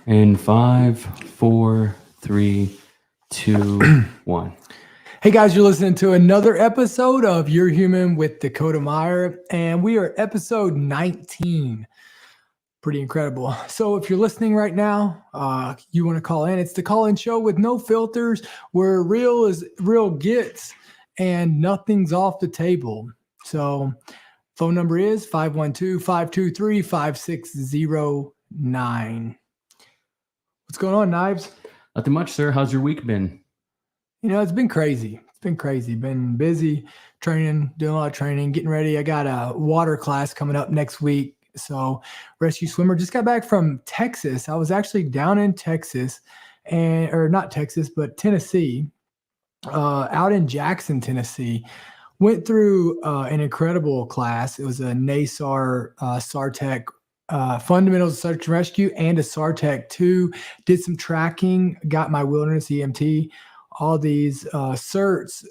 In 5, 4, 3, 2, 1. Hey guys, you're listening to another episode of You're Human with Dakota Meyer, and we are episode 19. Pretty incredible. So if you're listening right now, you want to call in, it's the call-in show with no filters, where real is real gets and nothing's off the table. So phone number is 512-523-5609. What's going on, Knives? Nothing much, sir. How's your week been? You know, it's been crazy. Been busy training, doing a lot of training, getting ready. I got a water class coming up next week. So rescue swimmer. Just got back from Texas. I was actually down in Texas or not Texas, but Tennessee, out in Jackson, Tennessee. Went through an incredible class. It was a NASAR SARTEC fundamentals of search and rescue and a SARTEC 2. Did some tracking, got my wilderness EMT, all these certs,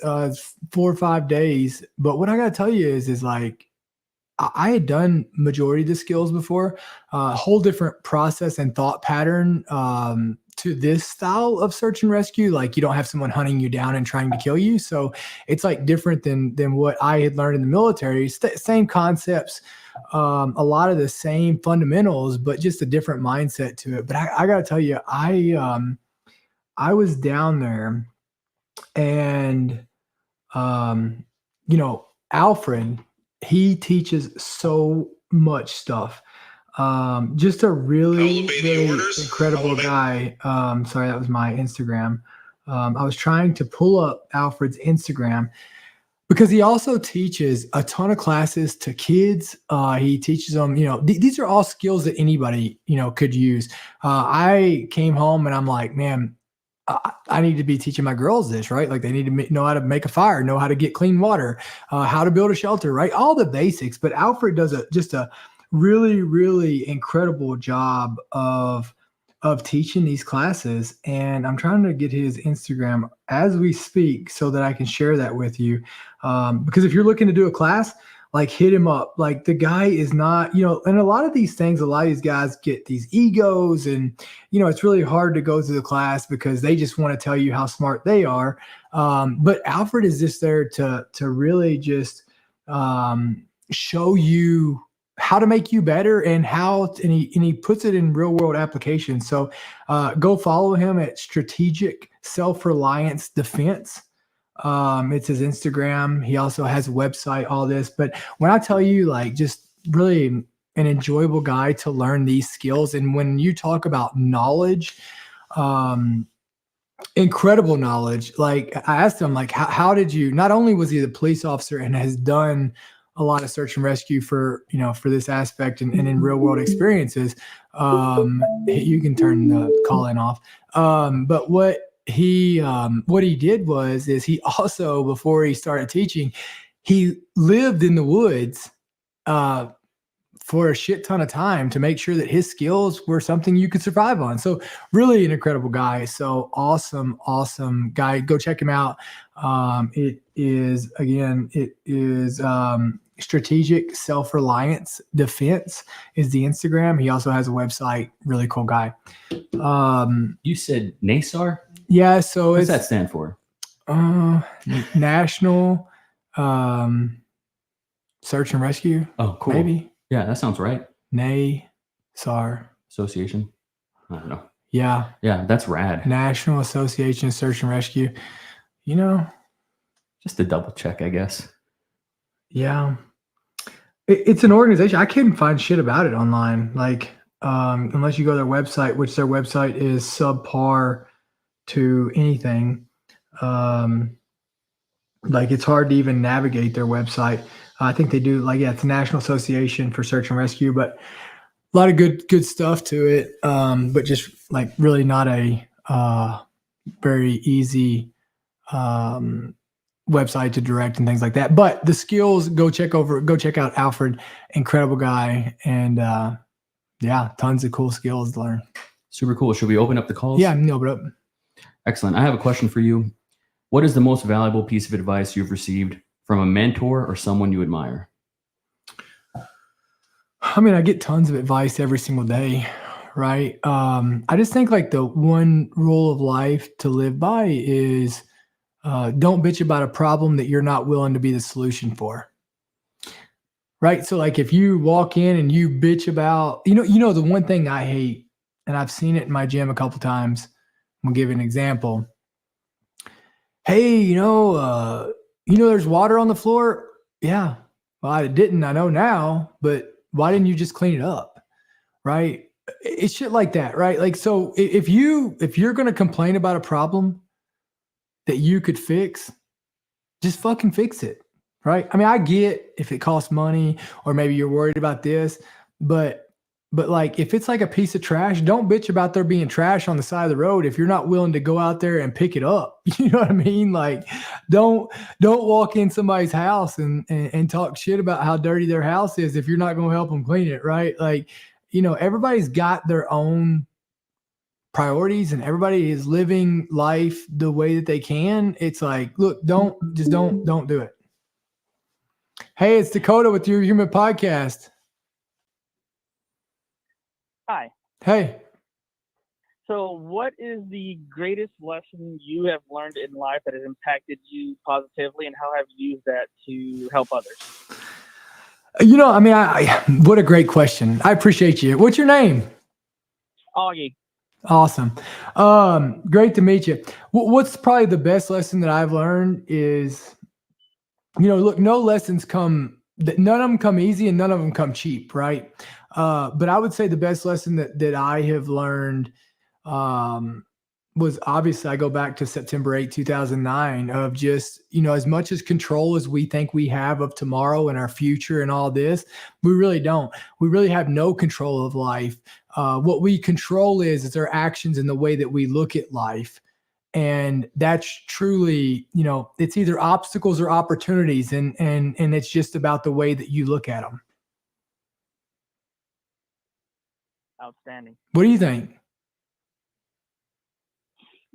4 or 5 days. But what I got to tell you is like, I had done majority of the skills before, a whole different process and thought pattern to this style of search and rescue. Like, you don't have someone hunting you down and trying to kill you. So it's like different than what I had learned in the military. Same concepts, a lot of the same fundamentals, but just a different mindset to it. But I got to tell you, I was down there and, Alfred, he teaches so much stuff. Just a really incredible guy. Sorry, that was my Instagram. I was trying to pull up Alfred's Instagram because he also teaches a ton of classes to kids. He teaches them, these are all skills that anybody, could use. I came home and I'm like, man, I need to be teaching my girls this, right? Like, they need to know how to make a fire, know how to get clean water, how to build a shelter, right? All the basics. But Alfred does just a really, really incredible job of teaching these classes. And I'm trying to get his Instagram as we speak so that I can share that with you. Because if you're looking to do a class, like, hit him up. Like, the guy is not, and a lot of these things, a lot of these guys get these egos and, it's really hard to go through the class because they just want to tell you how smart they are. But Alfred is just there to really just show you how to make you better and he puts it in real world applications. So go follow him at Strategic Self-Reliance Defense. It's his Instagram. He also has a website, all this. But when I tell you, like, just really an enjoyable guy to learn these skills. And when you talk about knowledge, incredible knowledge. Like, I asked him, like, how did you, not only was he the police officer and has done a lot of search and rescue for this aspect and in real world experiences, you can turn the call in off. But what he did is he also, before he started teaching, he lived in the woods for a shit ton of time to make sure that his skills were something you could survive on. So really an incredible guy. So awesome guy. Go check him out. It is Strategic Self-Reliance Defense is the Instagram. He also has a website. Really cool guy. You said NASAR? Yeah, so what's that stand for? National Search and Rescue. Oh, cool. Maybe. Yeah, that sounds right. NASAR. Association. I don't know. Yeah. Yeah, that's rad. National Association of Search and Rescue. Just to double check, I guess. Yeah. It's an organization. I couldn't find shit about it online. Like, unless you go to their website, which their website is subpar to anything. Like, it's hard to even navigate their website. I think they do, like, it's the National Association for Search and Rescue, but a lot of good stuff to it. But just, like, really not a very easy website to direct and things like that. But the skills, go check out Alfred. Incredible guy. And yeah, tons of cool skills to learn. Super cool. Should we open up the calls? Yeah, no, but excellent. I have a question for you. What is the most valuable piece of advice you've received from a mentor or someone you admire? I mean, I get tons of advice every single day, right? I just think like the one rule of life to live by is don't bitch about a problem that you're not willing to be the solution for. Right. So like if you walk in and you bitch about, the one thing I hate, and I've seen it in my gym a couple times. I'm gonna give you an example. Hey, there's water on the floor. Yeah. Well, I didn't. I know now, but why didn't you just clean it up? Right. It's shit like that. Right. Like, so if you're going to complain about a problem that you could fix, just fucking fix it. Right. I mean, I get if it costs money or maybe you're worried about this, but like if it's like a piece of trash, don't bitch about there being trash on the side of the road if you're not willing to go out there and pick it up. You know what I mean? Like don't walk in somebody's house and talk shit about how dirty their house is if you're not going to help them clean it, right? Like, everybody's got their own priorities and everybody is living life the way that they can. It's like, look, don't do it. Hey, it's Dakota with Your Human Podcast. Hi. Hey. So what is the greatest lesson you have learned in life that has impacted you positively, and how have you used that to help others? I what a great question. I appreciate you. What's your name? Augie. Awesome. Great to meet you. What's probably the best lesson that I've learned is, look, no lessons none of them come easy and none of them come cheap, right? But I would say the best lesson that I have learned was obviously I go back to September 8, 2009 of just, as much as control as we think we have of tomorrow and our future and all this, we really don't. We really have no control of life. What we control is our actions and the way that we look at life. And that's truly, it's either obstacles or opportunities. And it's just about the way that you look at them. Outstanding. What do you think?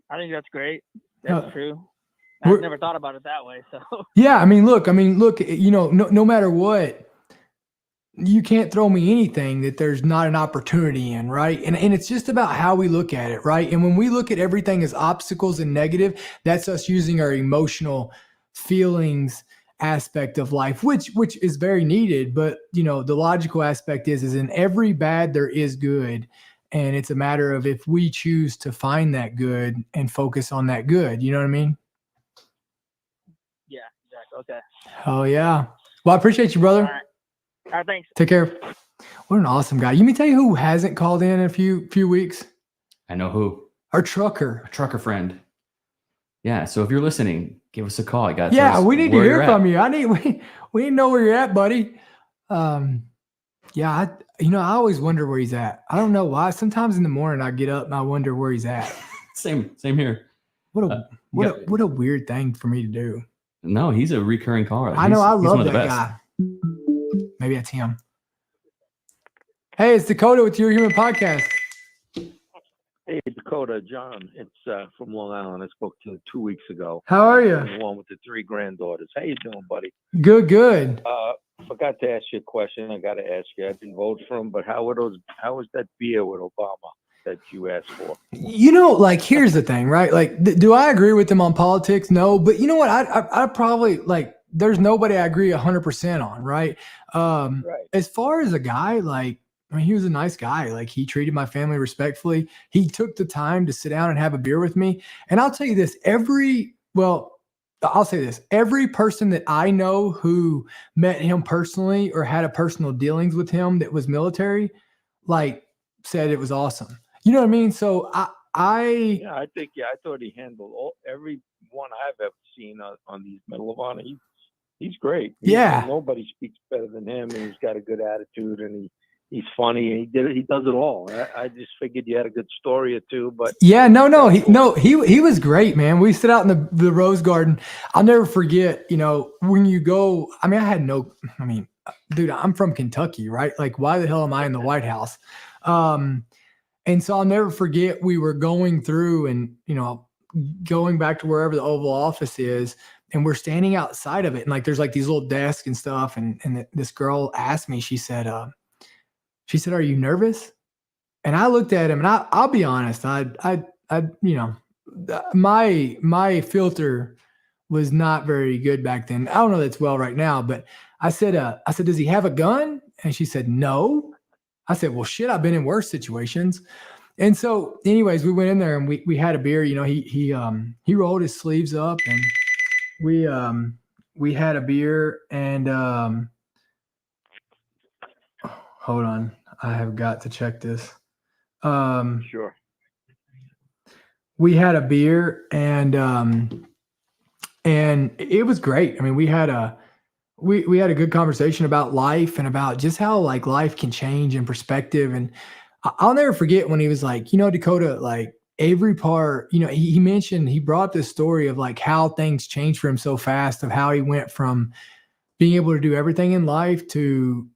I think that's great. That's true. I've never thought about it that way. So yeah, I mean, look, no matter what, you can't throw me anything that there's not an opportunity in, right? And it's just about how we look at it, right? And when we look at everything as obstacles and negative, that's us using our emotional feelings aspect of life, which is very needed. But the logical aspect is in every bad there is good. And it's a matter of if we choose to find that good and focus on that good. You know what I mean? Yeah, exactly. Okay. Oh yeah. Well, I appreciate you, brother. All right, thanks. Take care. What an awesome guy. You mean tell you who hasn't called in a few weeks? I know who. Our trucker. A trucker friend. Yeah. So if you're listening, give us a call. I got. Yeah, we need to hear from you. We need to know where you're at, buddy. Yeah, I always wonder where he's at. I don't know why. Sometimes in the morning I get up and I wonder where he's at. Same here. What a weird thing for me to do. No, he's a recurring caller. I know. I love that guy. Maybe that's him. Hey, it's Dakota with Your Human Podcast. Hey, Dakota, John. It's from Long Island. I spoke to you 2 weeks ago. How are you? I'm the one with the 3 granddaughters. How you doing, buddy? Good. Forgot to ask you a question. I got to ask you. I didn't vote for him, but how was that beer with Obama that you asked for? Here's the thing, right? Like, do I agree with him on politics? No, but you know what? I probably there's nobody I agree 100% on, right? Right. As far as a guy, he was a nice guy. Like, he treated my family respectfully. He took the time to sit down and have a beer with me. And I'll tell you this, I'll say this. Every person that I know who met him personally or had a personal dealings with him that was military, said it was awesome. You know what I mean? So I thought he handled every one I've ever seen on these Medal of Honor. He's great. Nobody speaks better than him, and he's got a good attitude, and he's funny, and he does it all. I just figured you had a good story or two, but yeah, he was great, man. We sit out in the Rose Garden. I'll never forget, when you go. Dude, I'm from Kentucky, right? Like, why the hell am I in the White House? And so I'll never forget, we were going through and going back to wherever the Oval Office is, and we're standing outside of it, and there's these little desks and stuff, and this girl asked me, she said, "Are you nervous?" And I looked at him, and I'll be honest, my filter was not very good back then. I don't know that it's well right now, but I said, does he have a gun? And she said, no. I said, well, shit, I've been in worse situations. And so anyways, we went in there and we had a beer. He rolled his sleeves up, and we had a beer, and hold on, I have got to check this. Sure. We had a beer, and it was great. I mean, we had a good conversation about life and about just how like life can change in perspective. And I'll never forget when he was like, Dakota, like every part, he brought this story of like how things changed for him so fast, of how he went from being able to do everything in life to,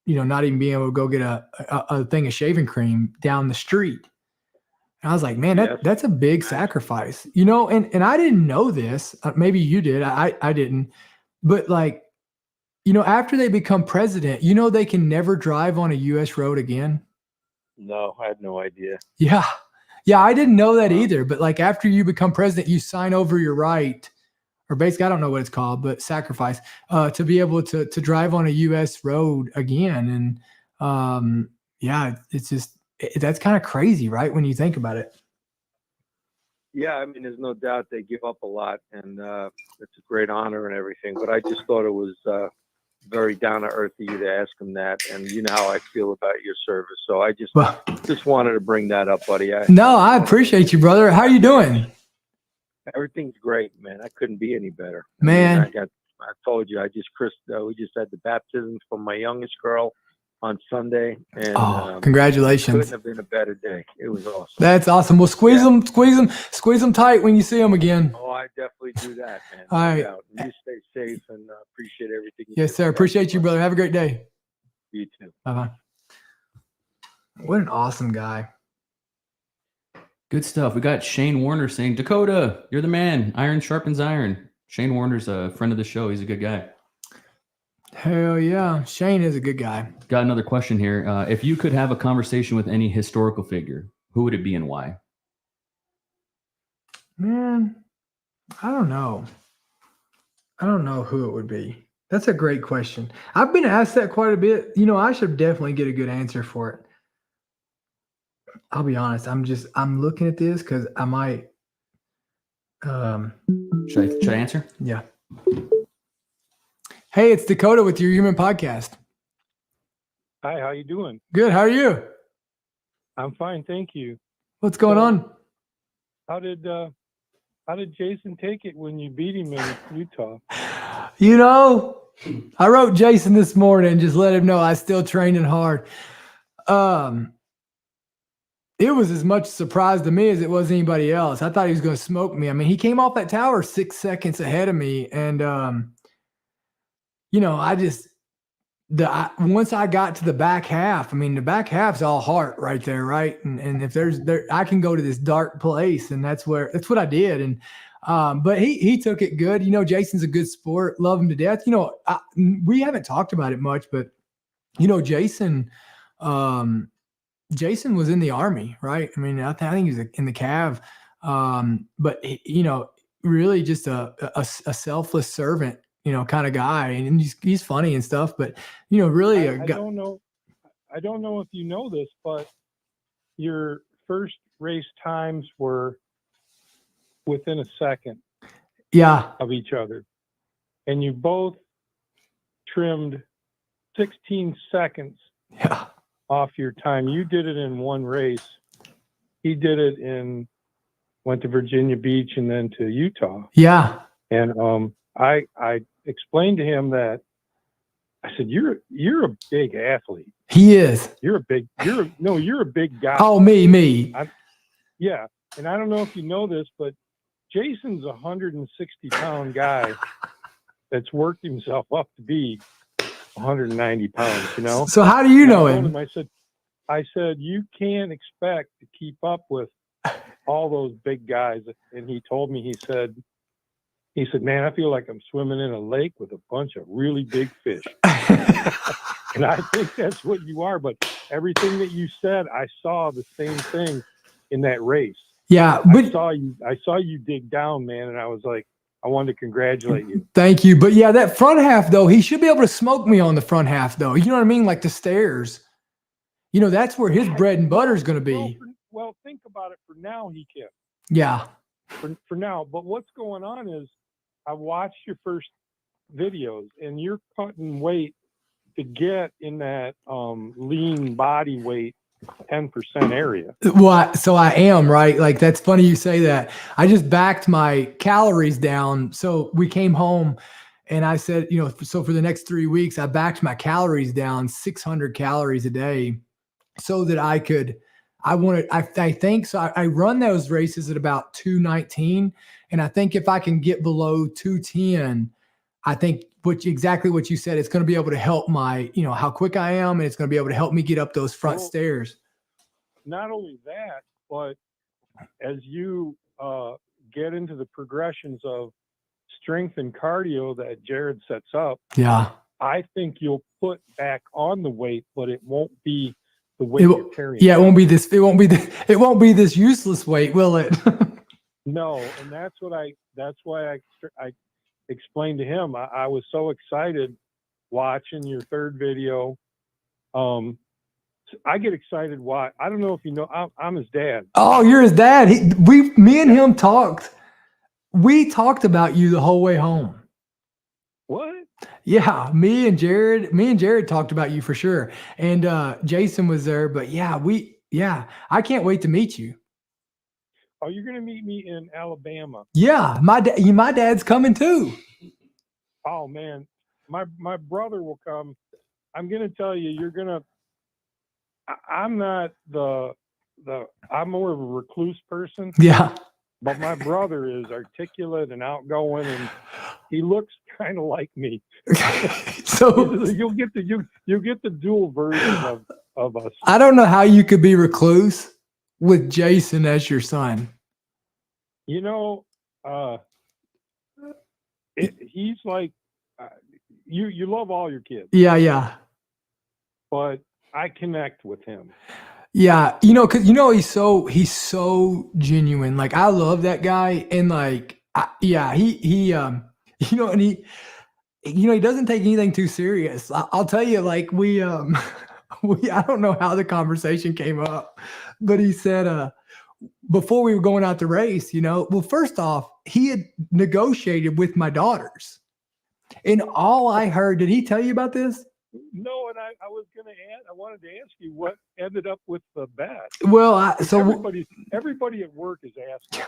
not even being able to go get a thing of shaving cream down the street. And I was like, man, that's a big sacrifice, and I didn't know this. Maybe you did. I didn't. But like, after they become president, they can never drive on a U.S. road again. No, I had no idea. Yeah. Yeah, I didn't know that either. But like after you become president, you sign over your right, or basically, I don't know what it's called, but sacrifice, to be able to drive on a U.S. road again. And it's just, that's kind of crazy, right? When you think about it. Yeah, I mean, there's no doubt they give up a lot, and it's a great honor and everything. But I just thought it was very down to earth of you to ask him that, and you know how I feel about your service. So I just wanted to bring that up, buddy. I appreciate you, brother. How you doing? Everything's great, man. I couldn't be any better, man. I told you, we just had the baptisms for my youngest girl on Sunday, and congratulations! Couldn't have been a better day. It was awesome. That's awesome. Well, squeeze them tight when you see them again. Oh, I definitely do that, man. All right. You stay safe, and appreciate everything. Yes, sir. Appreciate you, brother. Have a great day. You too. Bye-bye. What an awesome guy. Good stuff. We got Shane Warner saying, Dakota, you're the man. Iron sharpens iron. Shane Warner's a friend of the show. He's a good guy. Hell yeah. Shane is a good guy. Got another question here. If you could have a conversation with any historical figure, who would it be and why? Man, I don't know. I don't know who it would be. That's a great question. I've been asked that quite a bit. I should definitely get a good answer for it. I'll be honest. I'm looking at this because I might. Should I answer? Yeah. Hey, it's Dakota with Your Human Podcast. Hi, how you doing? Good. How are you? I'm fine, thank you. What's going on? How did Jason take it when you beat him in Utah? I wrote Jason this morning and just let him know I still training hard. It was as much a surprise to me as it was anybody else. I thought he was going to smoke me. I mean, he came off that tower 6 seconds ahead of me, and once I got to the back half, I mean, the back half's all heart right there, right? And if I can go to this dark place, and that's what I did. And but he took it good. Jason's a good sport, love him to death. We haven't talked about it much, but Jason was in the Army, right? I mean, I think he was in the Cav, but really just a selfless servant, kind of guy, and he's funny and stuff. But really, I don't know if you know this, but your first race times were within a second, of each other, and you both trimmed 16 seconds. Yeah. Off your time. You did it in one race. He did it went to Virginia Beach and then to Utah. Yeah. And I explained to him that I said, you're a big athlete. He is. You're a big guy. Oh, me. Yeah. And I don't know if you know this, but Jason's a 160-pound guy that's worked himself up to be 190 pounds, So how do you know him? I said, you can't expect to keep up with all those big guys. And he told me, he said, man, I feel like I'm swimming in a lake with a bunch of really big fish. And I think that's what you are. But everything that you said, I saw the same thing in that race. Yeah, but I saw you dig down, man, and I was like, I wanted to congratulate you. Thank you. But yeah, that front half though, he should be able to smoke me on the front half though. You know what I mean? Like the stairs. You know, that's where his bread and butter is going to be. Well, think about it. For now, he can. Yeah. For now, but what's going on is, I watched your first videos, and you're cutting weight to get in that lean body weight 10% area. Well, so I am, right? Like, that's funny you say that. I just backed my calories down. So we came home and I said, you know, so for the next 3 weeks, I backed my calories down 600 calories a day so that I think so. I run those races at about 219. And I think if I can get below 210, I think exactly what you said, it's going to be able to help my, you know, how quick I am. And it's going to be able to help me get up those front stairs. Not only that, but as you get into the progressions of strength and cardio that Jared sets up, yeah, I think you'll put back on the weight, but it won't be the weight you're carrying. Yeah, it won't be this useless weight, will it? No, and that's why I explained to him. I was so excited watching your third video. I get excited. Why? I don't know if you know. I'm his dad. Oh, you're his dad. Me and him talked. We talked about you the whole way home. What? Yeah, me and Jared talked about you for sure. And Jason was there, but yeah, I can't wait to meet you. Oh, you're gonna meet me in Alabama. Yeah, my dad's coming too. Oh man, my brother will come. I'm gonna tell you, I'm not I'm more of a recluse person. Yeah. But my brother is articulate and outgoing, and he looks kind of like me. So you'll get the dual version of us. I don't know how you could be recluse with Jason as your son. You know, he's like you love all your kids. Yeah. But I connect with him. Yeah, you know, because he's so genuine. Like, I love that guy, and like, he he doesn't take anything too serious. I'll tell you, like, we I don't know how the conversation came up, but he said before we were going out to race, well, first off, he had negotiated with my daughters, and all I heard, did he tell you about this? No, and I wanted to ask you what ended up with the bet. Well, everybody at work is asking.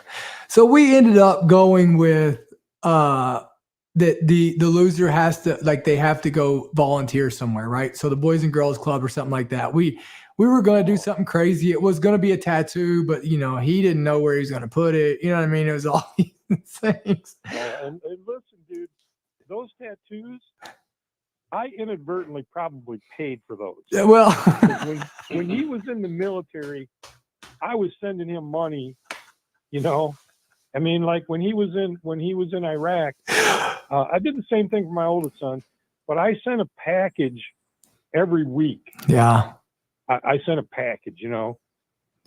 So we ended up going with that the loser has to, like, they have to go volunteer somewhere, right? So the Boys and Girls Club or something like that. We were going to do something crazy. It was going to be a tattoo, but he didn't know where he was going to put it. You know what I mean? It was all these things. And listen, dude, those tattoos, I inadvertently probably paid for those. Yeah, well, when he was in the military, I was sending him money. I mean, like when he was in Iraq, I did the same thing for my oldest son, but I sent a package every week. Yeah, I sent a package. Yeah,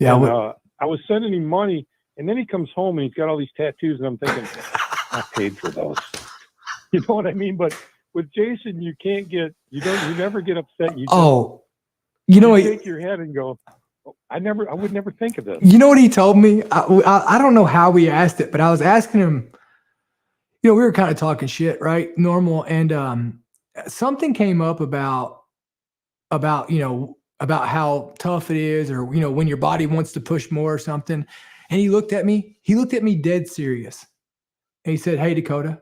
and, I was sending him money, and then he comes home and he's got all these tattoos, and I'm thinking, I paid for those. You know what I mean? But with Jason, you never get upset. You shake your head and go, I would never think of this. You know what he told me? I don't know how we asked it, but I was asking him, we were kind of talking shit, right? Normal. And something came up about how tough it is, or, when your body wants to push more or something. And he looked at me dead serious. And he said, "Hey, Dakota,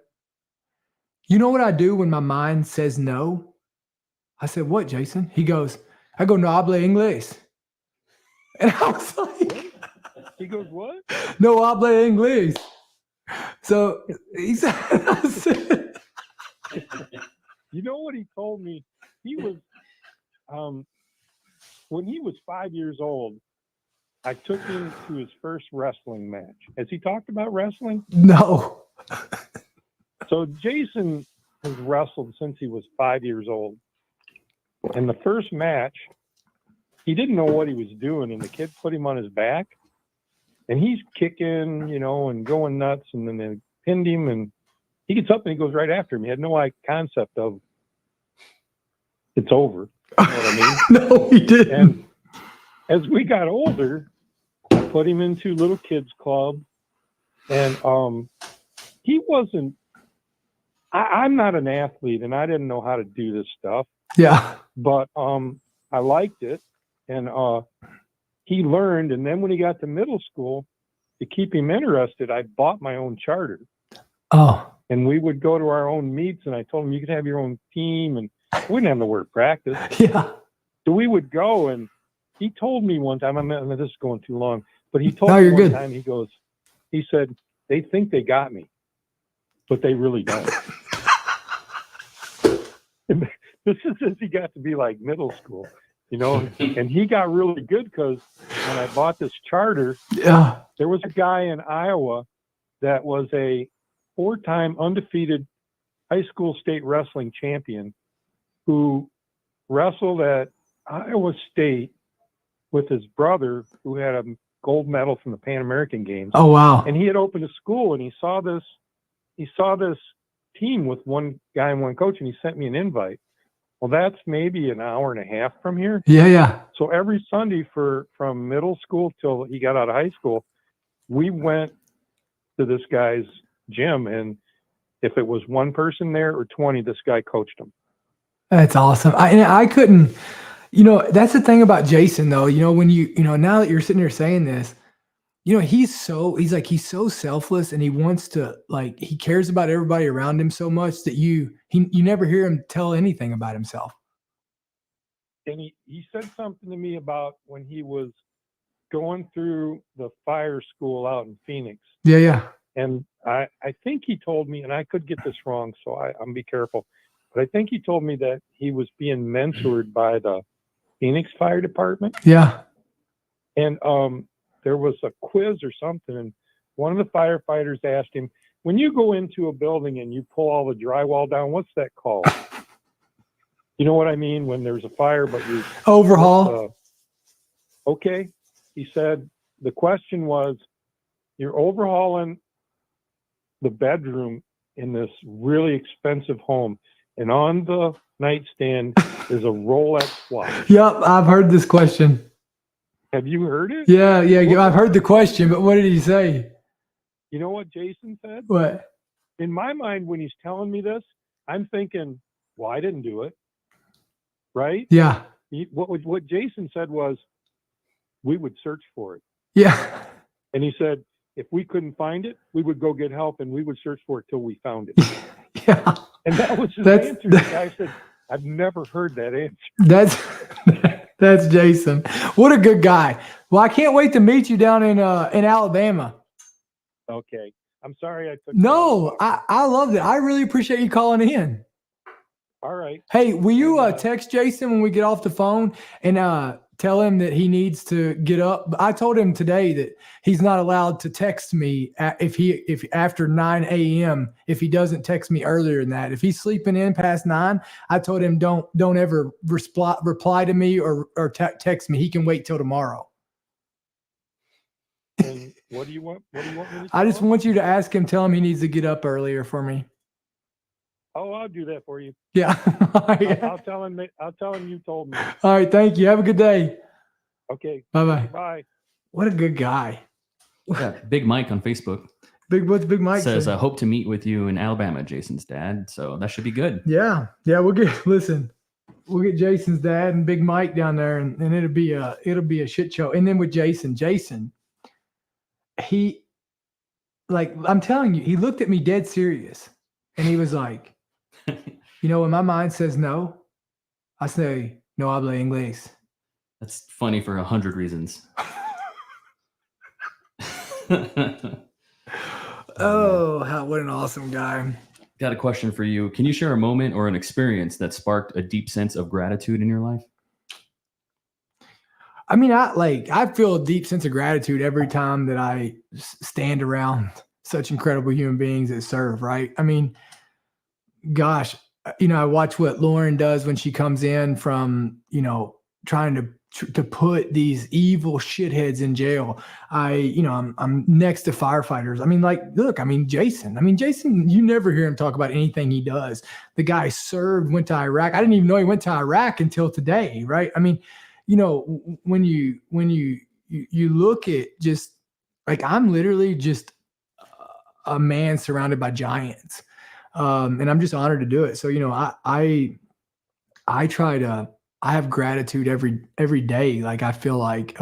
you know what I do when my mind says no?" I said, "What, Jason?" He goes, "I go, no habla inglés." And I was like, he goes, "What?" "No habla inglés." So he said, I said, you know what he told me? He was, when he was 5 years old, I took him to his first wrestling match. Has he talked about wrestling? No. So Jason has wrestled since he was 5 years old. And the first match, he didn't know what he was doing, and the kid put him on his back, and he's kicking, and going nuts, and then they pinned him, and he gets up and he goes right after him. He had no concept of it's over. You know what I mean? No, he didn't. And as we got older, I put him into little kids club, and he wasn't. I'm not an athlete, and I didn't know how to do this stuff. Yeah. But I liked it, and he learned. And then when he got to middle school, to keep him interested, I bought my own charter. Oh. And we would go to our own meets, and I told him you could have your own team, and we didn't have the word practice. Yeah. So we would go, and he told me one time, this is going too long, but he told me one time, he said, they think they got me, but they really don't. And this is as he got to be like middle school, and he got really good because when I bought this charter, there was a guy in Iowa that was a 4-time undefeated high school state wrestling champion who wrestled at Iowa State with his brother, who had a gold medal from the Pan American Games. Oh, wow. And he had opened a school, and he saw this team with one guy and one coach, and he sent me an invite. Well, that's maybe an hour and a half from here. Yeah. So every Sunday from middle school till he got out of high school, we went to this guy's gym, and if it was one person there or 20, this guy coached them. That's awesome. I couldn't, that's the thing about Jason though, when now that you're sitting here saying this, he's so selfless, and he wants to, he cares about everybody around him so much that you never hear him tell anything about himself. And he said something to me about when he was going through the fire school out in Phoenix. Yeah. And I think he told me, and I could get this wrong, so I'm be careful, but I think he told me that he was being mentored by the Phoenix Fire Department. Yeah. And there was a quiz or something, and one of the firefighters asked him, when you go into a building and you pull all the drywall down, what's that called? You know what I mean? When there's a fire, but you overhaul. Okay. He said the question was, you're overhauling the bedroom in this really expensive home, and on the nightstand is a Rolex watch. Yep, I've heard this question. Have you heard it? Yeah, I've heard the question, but what did he say? You know what Jason said? What? In my mind, when he's telling me this, I'm thinking, well, I didn't do it. Right? Yeah. What Jason said was, we would search for it. Yeah. And he said, if we couldn't find it, we would go get help, and we would search for it till we found it. Yeah. And that was his answer. The guy said, I've never heard that answer. That's Jason. What a good guy. Well, I can't wait to meet you down in Alabama. Okay. I'm sorry I took. No, I loved it. I really appreciate you calling in. All right. Hey, will you text Jason when we get off the phone and tell him that he needs to get up? I told him today that he's not allowed to text me if after 9 a.m. if he doesn't text me earlier than that. If he's sleeping in past 9, I told him don't ever reply to me or text me. He can wait till tomorrow. And what do you want? What do you want me to I just want you to ask him. Tell him he needs to get up earlier for me. Oh, I'll do that for you. Yeah. I'll tell him. I'll tell him you told me. All right. Thank you. Have a good day. Okay. Bye-bye. Bye. What a good guy. Yeah, Big Mike on Facebook. What's Big Mike says, I hope to meet with you in Alabama, Jason's dad. So that should be good. Yeah. We'll get Jason's dad and Big Mike down there, and it'll be a shit show. And then with Jason, he, I'm telling you, he looked at me dead serious, and he was like, when my mind says no, I say, no habla inglés. That's funny for 100 reasons. What an awesome guy. Got a question for you. Can you share a moment or an experience that sparked a deep sense of gratitude in your life? I mean, I feel a deep sense of gratitude every time that I stand around such incredible human beings that serve, right? I mean, gosh, I watch what Lauren does when she comes in from, trying to put these evil shitheads in jail. I'm next to firefighters. I mean, like, look, Jason, you never hear him talk about anything he does. The guy went to Iraq. I didn't even know he went to Iraq until today. Right. I mean, when you look at just like, I'm literally just a man surrounded by giants. And I'm just honored to do it. So, I try to, I have gratitude every day. Like, I feel like,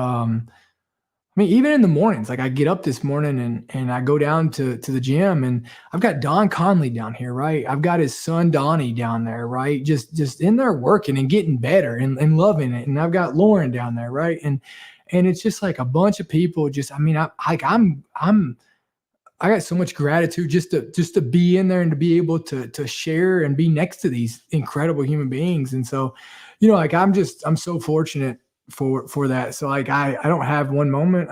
even in the mornings, like I get up this morning and I go down to the gym, and I've got Don Conley down here, right? I've got his son, Donnie, down there, right? Just in there working and getting better and loving it. And I've got Lauren down there, right? And it's just like a bunch of people I got so much gratitude just to be in there and to be able to share and be next to these incredible human beings. And so, I'm so fortunate for that. So like, I don't have one moment.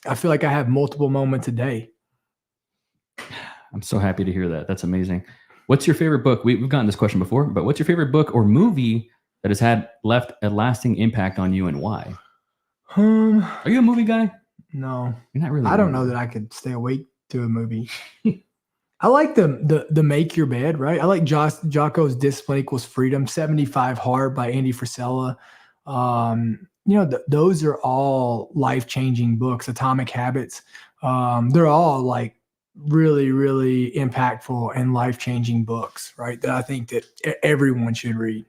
I feel like I have multiple moments a day. I'm so happy to hear that. That's amazing. What's your favorite book? We've gotten this question before, but what's your favorite book or movie that has left a lasting impact on you, and why? Are you a movie guy? No, you're not really. I don't know that I could stay awake to a movie. I like the Make Your Bed, right? I like Jocko's Discipline Equals Freedom, 75 Hard by Andy Frisella. Those are all life-changing books. Atomic Habits. They're all like really, really impactful and life-changing books, right? That I think that everyone should read.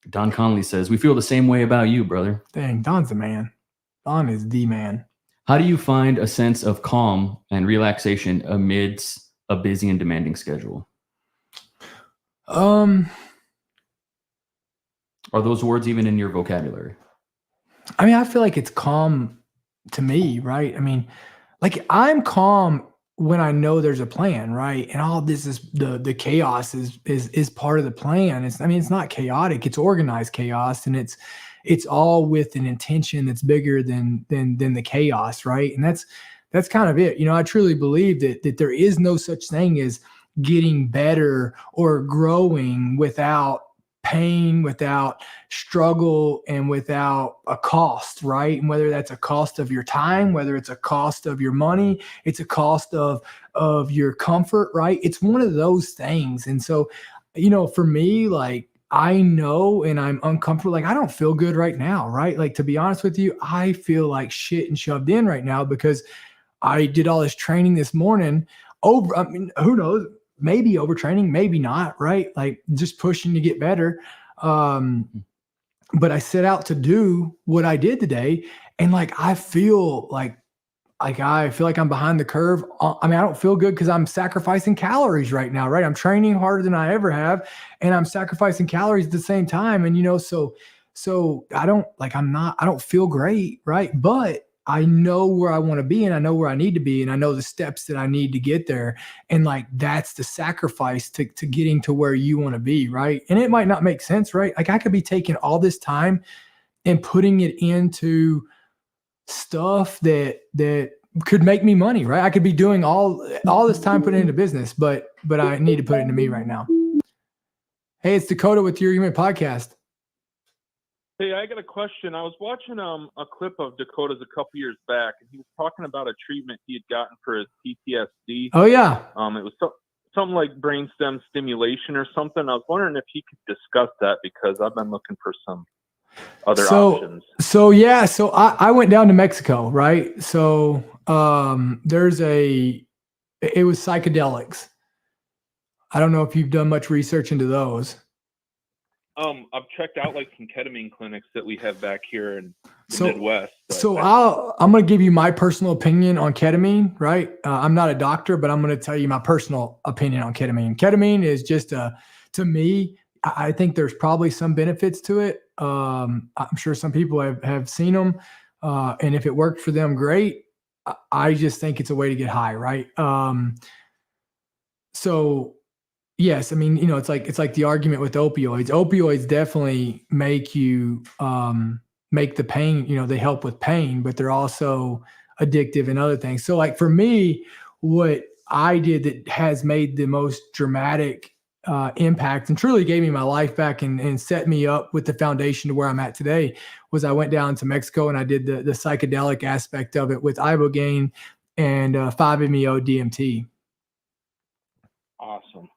Don Conley says, "We feel the same way about you, brother." Dang, Don's the man. Don is the man. How do you find a sense of calm and relaxation amidst a busy and demanding schedule? Are those words even in your vocabulary? I feel like it's calm to me, right? Like, I'm calm when I know there's a plan, right? And all this is the chaos is part of the plan. It's not chaotic, it's organized chaos, and it's all with an intention that's bigger than the chaos, right? And that's kind of it. I truly believe that there is no such thing as getting better or growing without pain, without struggle, and without a cost, right? And whether that's a cost of your time, whether it's a cost of your money, it's a cost of your comfort, right? It's one of those things. And so, for me, like, I know, and I'm uncomfortable. Like, I don't feel good right now, right? Like, to be honest with you, I feel like shit and shoved in right now because I did all this training this morning. Who knows? Maybe overtraining, maybe not, right? Like, just pushing to get better. But I set out to do what I did today, and like, I feel like I'm behind the curve. I don't feel good because I'm sacrificing calories right now, right? I'm training harder than I ever have, and I'm sacrificing calories at the same time. And so I don't feel great, right? But I know where I want to be, and I know where I need to be, and I know the steps that I need to get there. And like, that's the sacrifice to getting to where you want to be, right? And it might not make sense, right? Like, I could be taking all this time and putting it into stuff that could make me money, right? I could be doing all this time putting into business, but I need to put it into me right now. Hey, it's Dakota with Your Human Podcast. Hey, I got a question. I was watching a clip of Dakota's a couple years back, and he was talking about a treatment he had gotten for his PTSD. Oh yeah. It was something like brainstem stimulation or something. I was wondering if he could discuss that, because I've been looking for some other options. So I went down to Mexico, right? So it was psychedelics. I don't know if you've done much research into those. I've checked out like some ketamine clinics that we have back here in the Midwest. I'm going to give you my personal opinion on ketamine, right? I'm not a doctor, but I'm going to tell you my personal opinion on ketamine. Ketamine is just to me, I think there's probably some benefits to it. I'm sure some people have seen them. And if it worked for them, great. I just think it's a way to get high, right? So yes, it's like the argument with opioids. Opioids definitely make you make the pain, they help with pain, but they're also addictive and other things. So like, for me, what I did that has made the most dramatic impact and truly gave me my life back and set me up with the foundation to where I'm at today was I went down to Mexico and I did the psychedelic aspect of it with ibogaine and 5-MeO DMT. Awesome.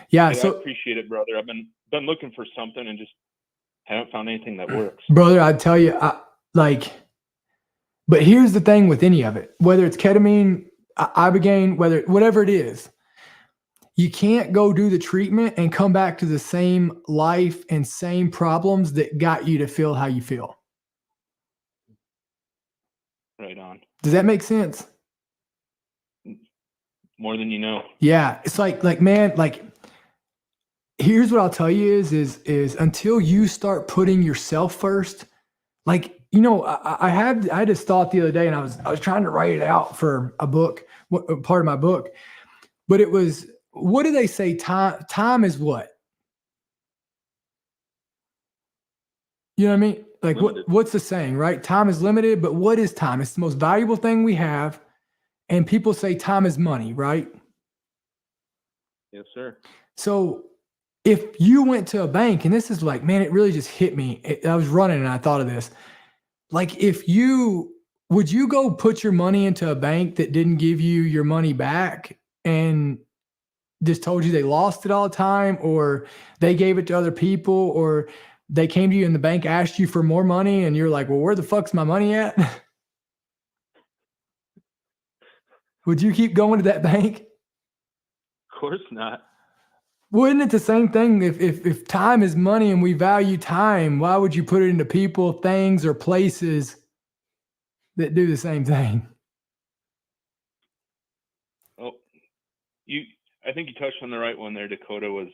Yeah. Hey, So I appreciate it, brother. I've been looking for something and just haven't found anything that works. Brother, I tell you, but here's the thing with any of it, whether it's ketamine, ibogaine, whatever it is, you can't go do the treatment and come back to the same life and same problems that got you to feel how you feel. Right on. Does that make sense? More than you know. Yeah. It's man, here's what I'll tell you is until you start putting yourself first, I had this thought the other day and I was trying to write it out for a book, part of my book, but it was, what do they say? Time is what? You know what I mean? Like what's the saying, right? Time is limited, but what is time? It's the most valuable thing we have. And people say time is money, right? Yes, sir. So if you went to a bank, and this is man, it really just hit me. I was running and I thought of this. Would you go put your money into a bank that didn't give you your money back and just told you they lost it all the time, or they gave it to other people, or they came to you and the bank asked you for more money and you're like, well, where the fuck's my money at? Would you keep going to that bank? Of course not. Wouldn't it the same thing? If time is money and we value time, why would you put it into people, things, or places that do the same thing? Oh, I think you touched on the right one there, Dakota, was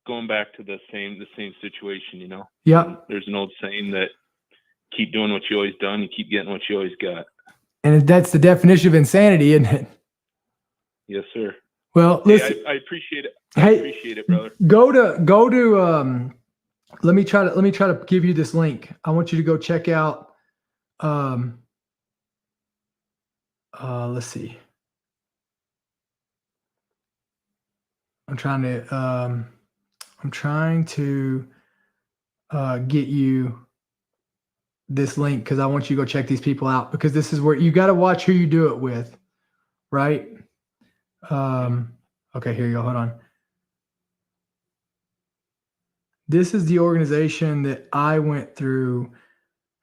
going back to the same situation, you know? Yeah. There's an old saying that keep doing what you always done, you keep getting what you always got. And that's the definition of insanity, isn't it? Yes, sir. Well, listen, I appreciate it. I appreciate it, brother. Go to let me try to give you this link. I want you to go check out let's see. I'm trying to get you this link because I want you to go check these people out, because this is where you got to watch who you do it with, right? Okay, here you go. Hold on. This is the organization that I went through,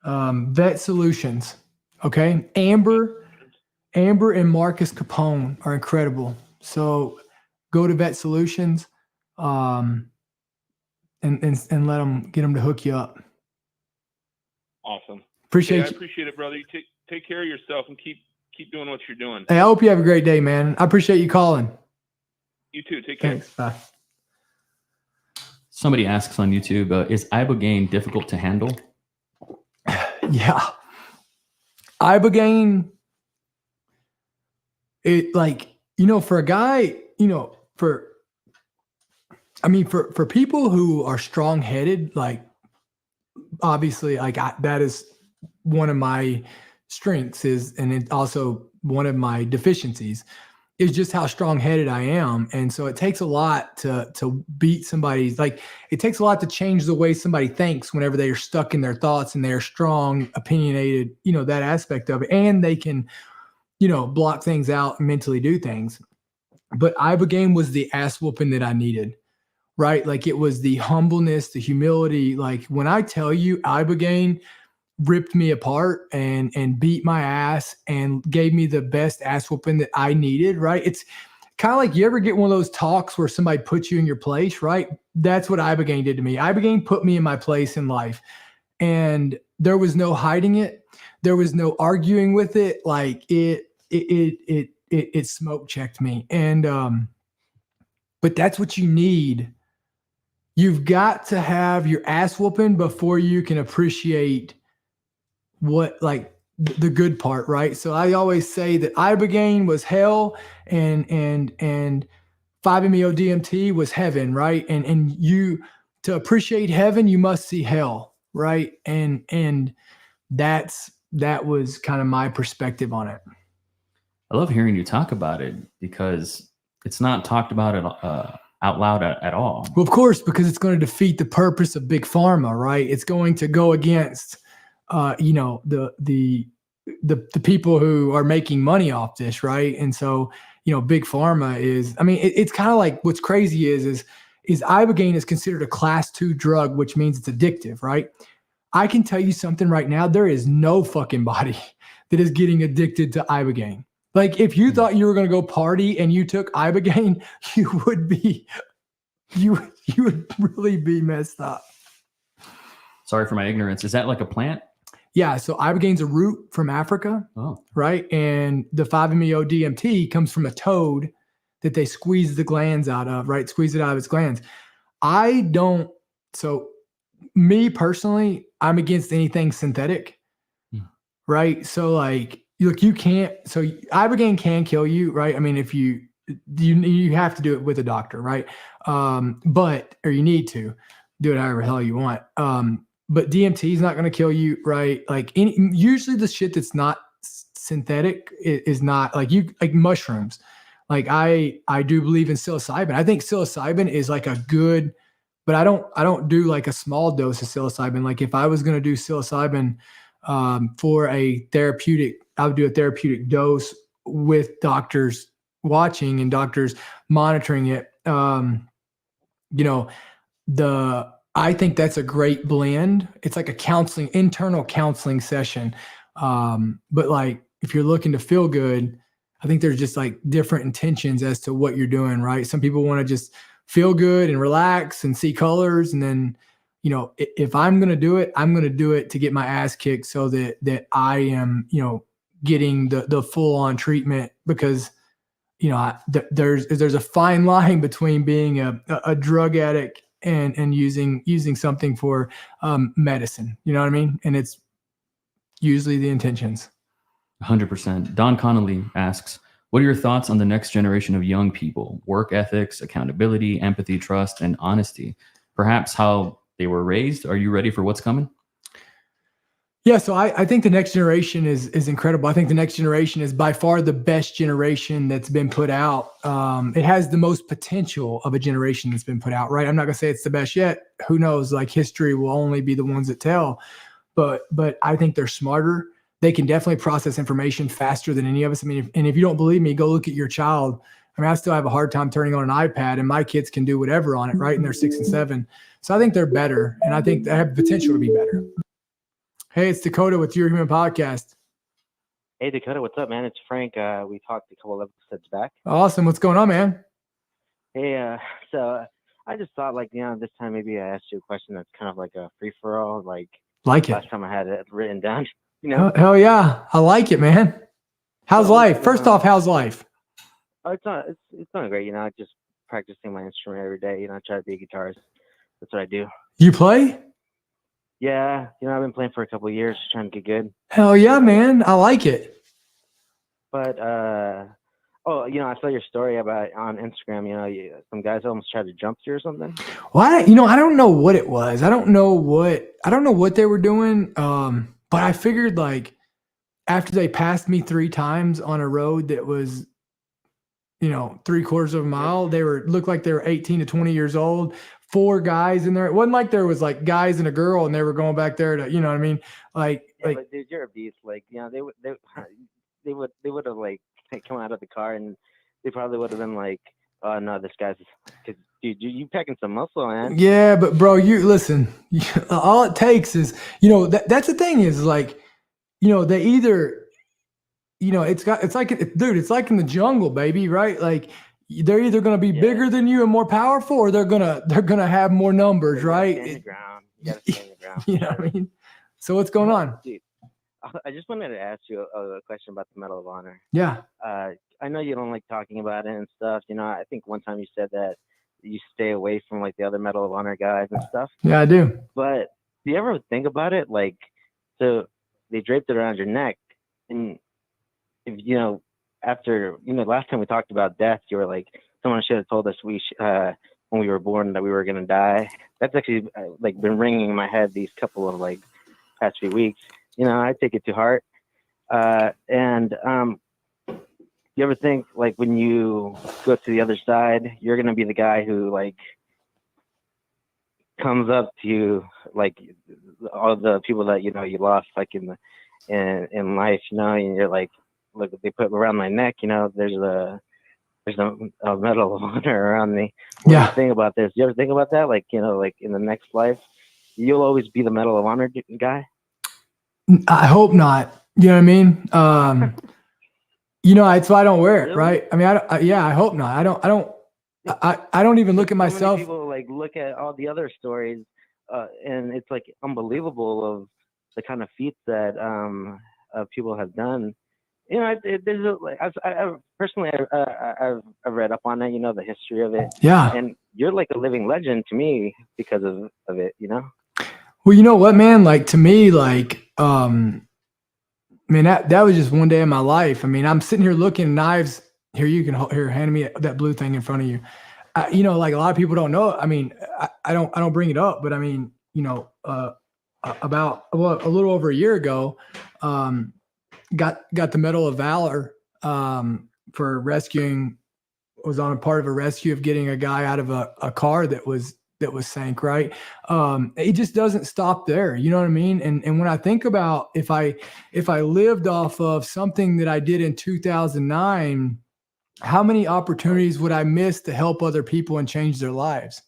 Vet Solutions. Okay. Amber and Marcus Capone are incredible. So go to Vet Solutions, and let them get them to hook you up. Awesome. Appreciate I appreciate it, brother. You take care of yourself and keep doing what you're doing. Hey, I hope you have a great day, man. I appreciate you calling. You too. Take care. Thanks. Bye. Somebody asks on YouTube, is ibogaine difficult to handle? Yeah. Ibogaine, it for a guy, for people who are strong-headed, obviously, that is one of my strengths and it also one of my deficiencies is just how strong-headed I am. And so it takes a lot to beat somebody's, it takes a lot to change the way somebody thinks whenever they are stuck in their thoughts and they're strong, opinionated, that aspect of it. And they can, block things out and mentally do things. But ibogaine was the ass whooping that I needed, right? It was the humbleness, the humility. When I tell you ibogaine ripped me apart and beat my ass and gave me the best ass whooping that I needed, right? It's kind of like you ever get one of those talks where somebody puts you in your place, right? That's what ibogaine did to me. Ibogaine put me in my place in life, and there was no hiding it. There was no arguing with it. It smoke checked me. And but that's what you need. You've got to have your ass whooping before you can appreciate what the good part, right? So I always say that ibogaine was hell and 5-MeO DMT was heaven, right? And you, to appreciate heaven, you must see hell, right? And that was kind of my perspective on it. I love hearing you talk about it because it's not talked about out loud at all. Well, of course, because it's going to defeat the purpose of big pharma, right? It's going to go against, the people who are making money off this, right? And so, big pharma is, I mean, it's kind of like what's crazy is Ibogaine is considered a class 2 drug, which means it's addictive, right? I can tell you something right now. There is no fucking body that is getting addicted to Ibogaine. Like if you thought you were going to go party and you took Ibogaine, you would really be messed up. Sorry for my ignorance. Is that like a plant? Yeah. So Ibogaine's a root from Africa, right? And the 5-MeO DMT comes from a toad that they squeeze the glands out of, right? Squeeze it out of its glands. So me personally, I'm against anything synthetic, right? So like, look, you can't, so Ibogaine can kill you, right? I mean, if you have to do it with a doctor, right? Or you need to do it however the hell you want. But DMT is not going to kill you, right? Like usually the shit that's not synthetic is not like mushrooms. Like I do believe in psilocybin. I think psilocybin is like a good, but I don't do like a small dose of psilocybin. Like if I was going to do psilocybin for a therapeutic, I would do a therapeutic dose with doctors watching and doctors monitoring it. I think that's a great blend. It's like a internal counseling session. But like, if you're looking to feel good, I think there's just like different intentions as to what you're doing, right? Some people want to just feel good and relax and see colors. And then, if I'm going to do it, I'm going to do it to get my ass kicked so that I am, getting the full on treatment because, there's a fine line between being a drug addict and using something for medicine, you know what I mean? And it's usually the intentions. 100%. Don Connolly asks, what are your thoughts on the next generation of young people? Work ethics, accountability, empathy, trust, and honesty. Perhaps how they were raised. Are you ready for what's coming? Yeah, so I think the next generation is incredible. I think the next generation is by far the best generation that's been put out. It has the most potential of a generation that's been put out, right? I'm not gonna say it's the best yet. Who knows? Like history will only be the ones that tell. But I think they're smarter. They can definitely process information faster than any of us. I mean, if you don't believe me, go look at your child. I mean, I still have a hard time turning on an iPad, and my kids can do whatever on it, right? And they're 6 and 7. So I think they're better, and I think they have the potential to be better. Hey, it's Dakota with Your Human Podcast. Hey, Dakota, what's up, man? It's Frank. We talked a couple of episodes back. Awesome. What's going on, man? Hey, so I just thought, this time maybe I asked you a question that's kind of like a free-for-all, like it. Last time I had it written down, Hell yeah. I like it, man. How's life? First off, how's life? Oh, it's not great. Just practicing my instrument every day. I try to be a guitarist. That's what I do. You play? Yeah, I've been playing for a couple of years, trying to get good. Hell yeah, man. I like it. But, I saw your story about on Instagram, some guys almost tried to jump you or something. Well, I don't know what it was. I don't know what they were doing. But I figured like after they passed me 3 times on a road that was, 3/4 of a mile, looked like they were 18 to 20 years old. 4 guys in there. It wasn't like there was like guys and a girl and they were going back there to, you know what I mean? But dude, you're a beast. Like, they would have like come out of the car and they probably would have been like, oh no, this guy's, cause dude, you packing some muscle, man. Yeah, but bro, you listen, all it takes is, that's the thing is like, they either, it's like in the jungle, baby, right? Like they're either going to be bigger than you and more powerful, or they're going to have more numbers, right? Stay in the ground. You gotta stay in the ground. You know what I mean? So what's going on? Dude, I just wanted to ask you a question about the Medal of Honor. Yeah. I know you don't like talking about it and stuff. I think one time you said that you stay away from like the other Medal of Honor guys and stuff. Yeah, I do. But do you ever think about it? Like, so they draped it around your neck, and if after last time we talked about death, you were like, someone should have told us when we were born that we were gonna die. That's actually like been ringing in my head these couple of like past few weeks. I take it to heart. you ever think like when you go to the other side, you're gonna be the guy who like comes up to you, like all the people that you lost like in life, and you're like, look, they put around my neck, there's a medal of honor around me. What do you think about this? You ever think about that? Like, like in the next life, you'll always be the medal of honor guy? I hope not. You know what I mean? That's why I don't wear it, right? I mean, I hope not. I don't even look at myself. People like look at all the other stories, and it's like unbelievable of the kind of feats that people have done. I've personally I've read up on it. The history of it. Yeah. And you're like a living legend to me because of it. Well, you know what, man? Like to me, like man, that was just one day in my life. I mean, I'm sitting here looking at knives. Here, hand me that blue thing in front of you. Like a lot of people don't know. I mean, I don't bring it up, but I mean, about a little over a year ago, got the Medal of Valor for rescuing. Was on a part of a rescue of getting a guy out of a car that was sank, right? It just doesn't stop there. You know what I mean? And when I think about if I lived off of something that I did in 2009, how many opportunities would I miss to help other people and change their lives?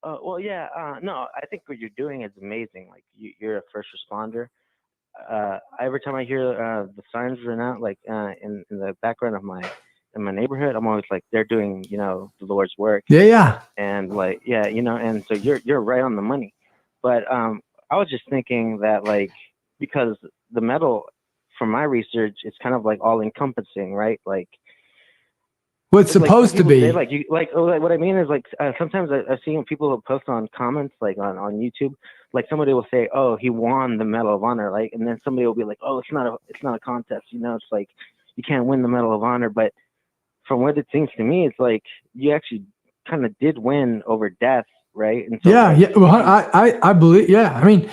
Well, yeah, no, I think what you're doing is amazing. Like you're a first responder. Every time I hear the sirens run out, like in the background of my neighborhood, I'm always like, they're doing, the Lord's work. Yeah. And like, yeah, and so you're right on the money. But I was just thinking that like, because the medal, from my research, it's kind of like all encompassing, right? Like, what's supposed to be like you like what I mean is like sometimes I've seen people who post on comments like on YouTube, like somebody will say, oh, he won the Medal of Honor, like, and then somebody will be like, oh, it's not a contest, it's like you can't win the Medal of Honor. But from what it seems to me, it's like you actually kind of did win over death, right? And so, well, I believe, I mean,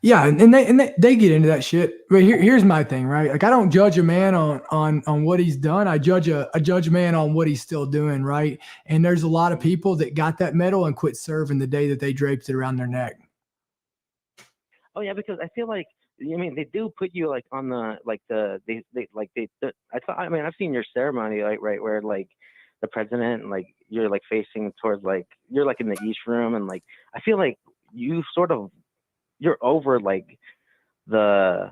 and they get into that shit. But here's my thing, right? Like I don't judge a man on what he's done. I judge a man on what he's still doing, right? And there's a lot of people that got that medal and quit serving the day that they draped it around their neck. Oh yeah, because I feel like, they do put you like on the like the I've seen your ceremony, like, right, where like the president, like you're like facing towards, like you're like in the East Room, and like I feel like you sort of, you're over like the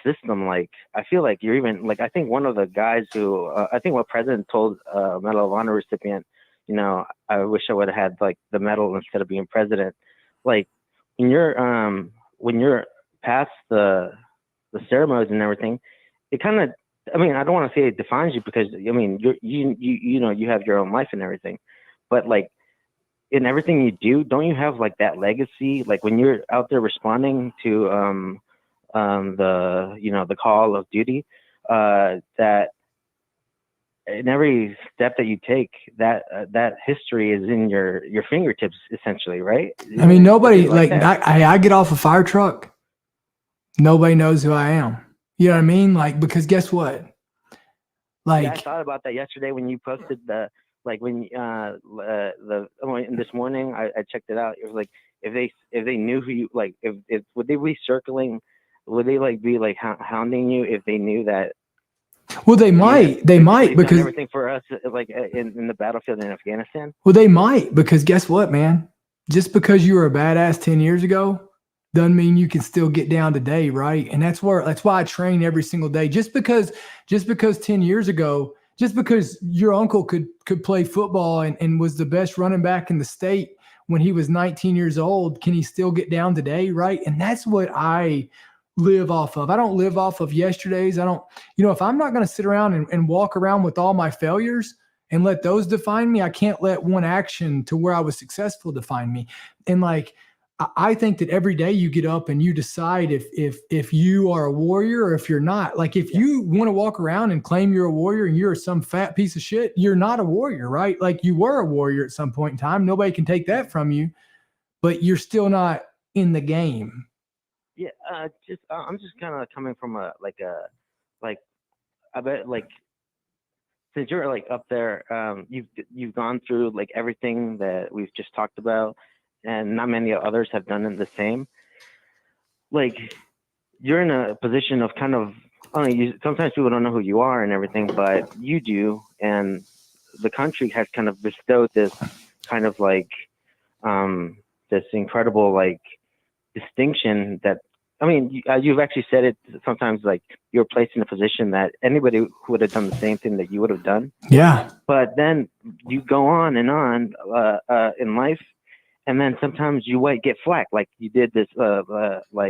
system. Like I feel like you're even like, I think one of the guys who I think what president told Medal of Honor recipient, I wish I would have had like the medal instead of being president. Like when you're past the ceremonies and everything, it kind of, I don't want to say it defines you, because you have your own life and everything, but like in everything you do, don't you have like that legacy? Like when you're out there responding to the call of duty, that in every step that you take, that history is in your fingertips, essentially, right? I mean, nobody I get off a fire truck, nobody knows who I am. You know what I mean? Like, because guess what? Like, I thought about that yesterday when you posted the, like when this morning I checked it out. It was like if they knew who you, like if would they be circling, would they like be like hounding you if they knew that? Well, they might because everything for us, like in the battlefield in Afghanistan. Well, they might, because guess what, man? Just because you were a badass 10 years ago doesn't mean you can still get down today, right? And that's why I train every single day. Just because 10 years ago, just because your uncle could play football and was the best running back in the state when he was 19 years old, can he still get down today, right? And that's what I live off of. I don't live off of yesterday's. I don't, if I'm not going to sit around and walk around with all my failures and let those define me, I can't let one action to where I was successful define me. And like, I think that every day you get up and you decide if you are a warrior or if you're not. Like if you want to walk around and claim you're a warrior and you're some fat piece of shit, you're not a warrior, right? Like you were a warrior at some point in time. Nobody can take that from you, but you're still not in the game. Yeah, I'm just kind of coming from I bet like since you're like up there, you've gone through like everything that we've just talked about, and not many others have done it the same. Like you're in a position of kind of, I mean, sometimes people don't know who you are and everything, but you do, and the country has kind of bestowed this kind of like this incredible like distinction that, I mean, you've actually said it sometimes, like you're placed in a position that anybody who would have done the same thing that you would have done. Yeah. But then you go on and on in life, and then sometimes you might get flack, like you did this recent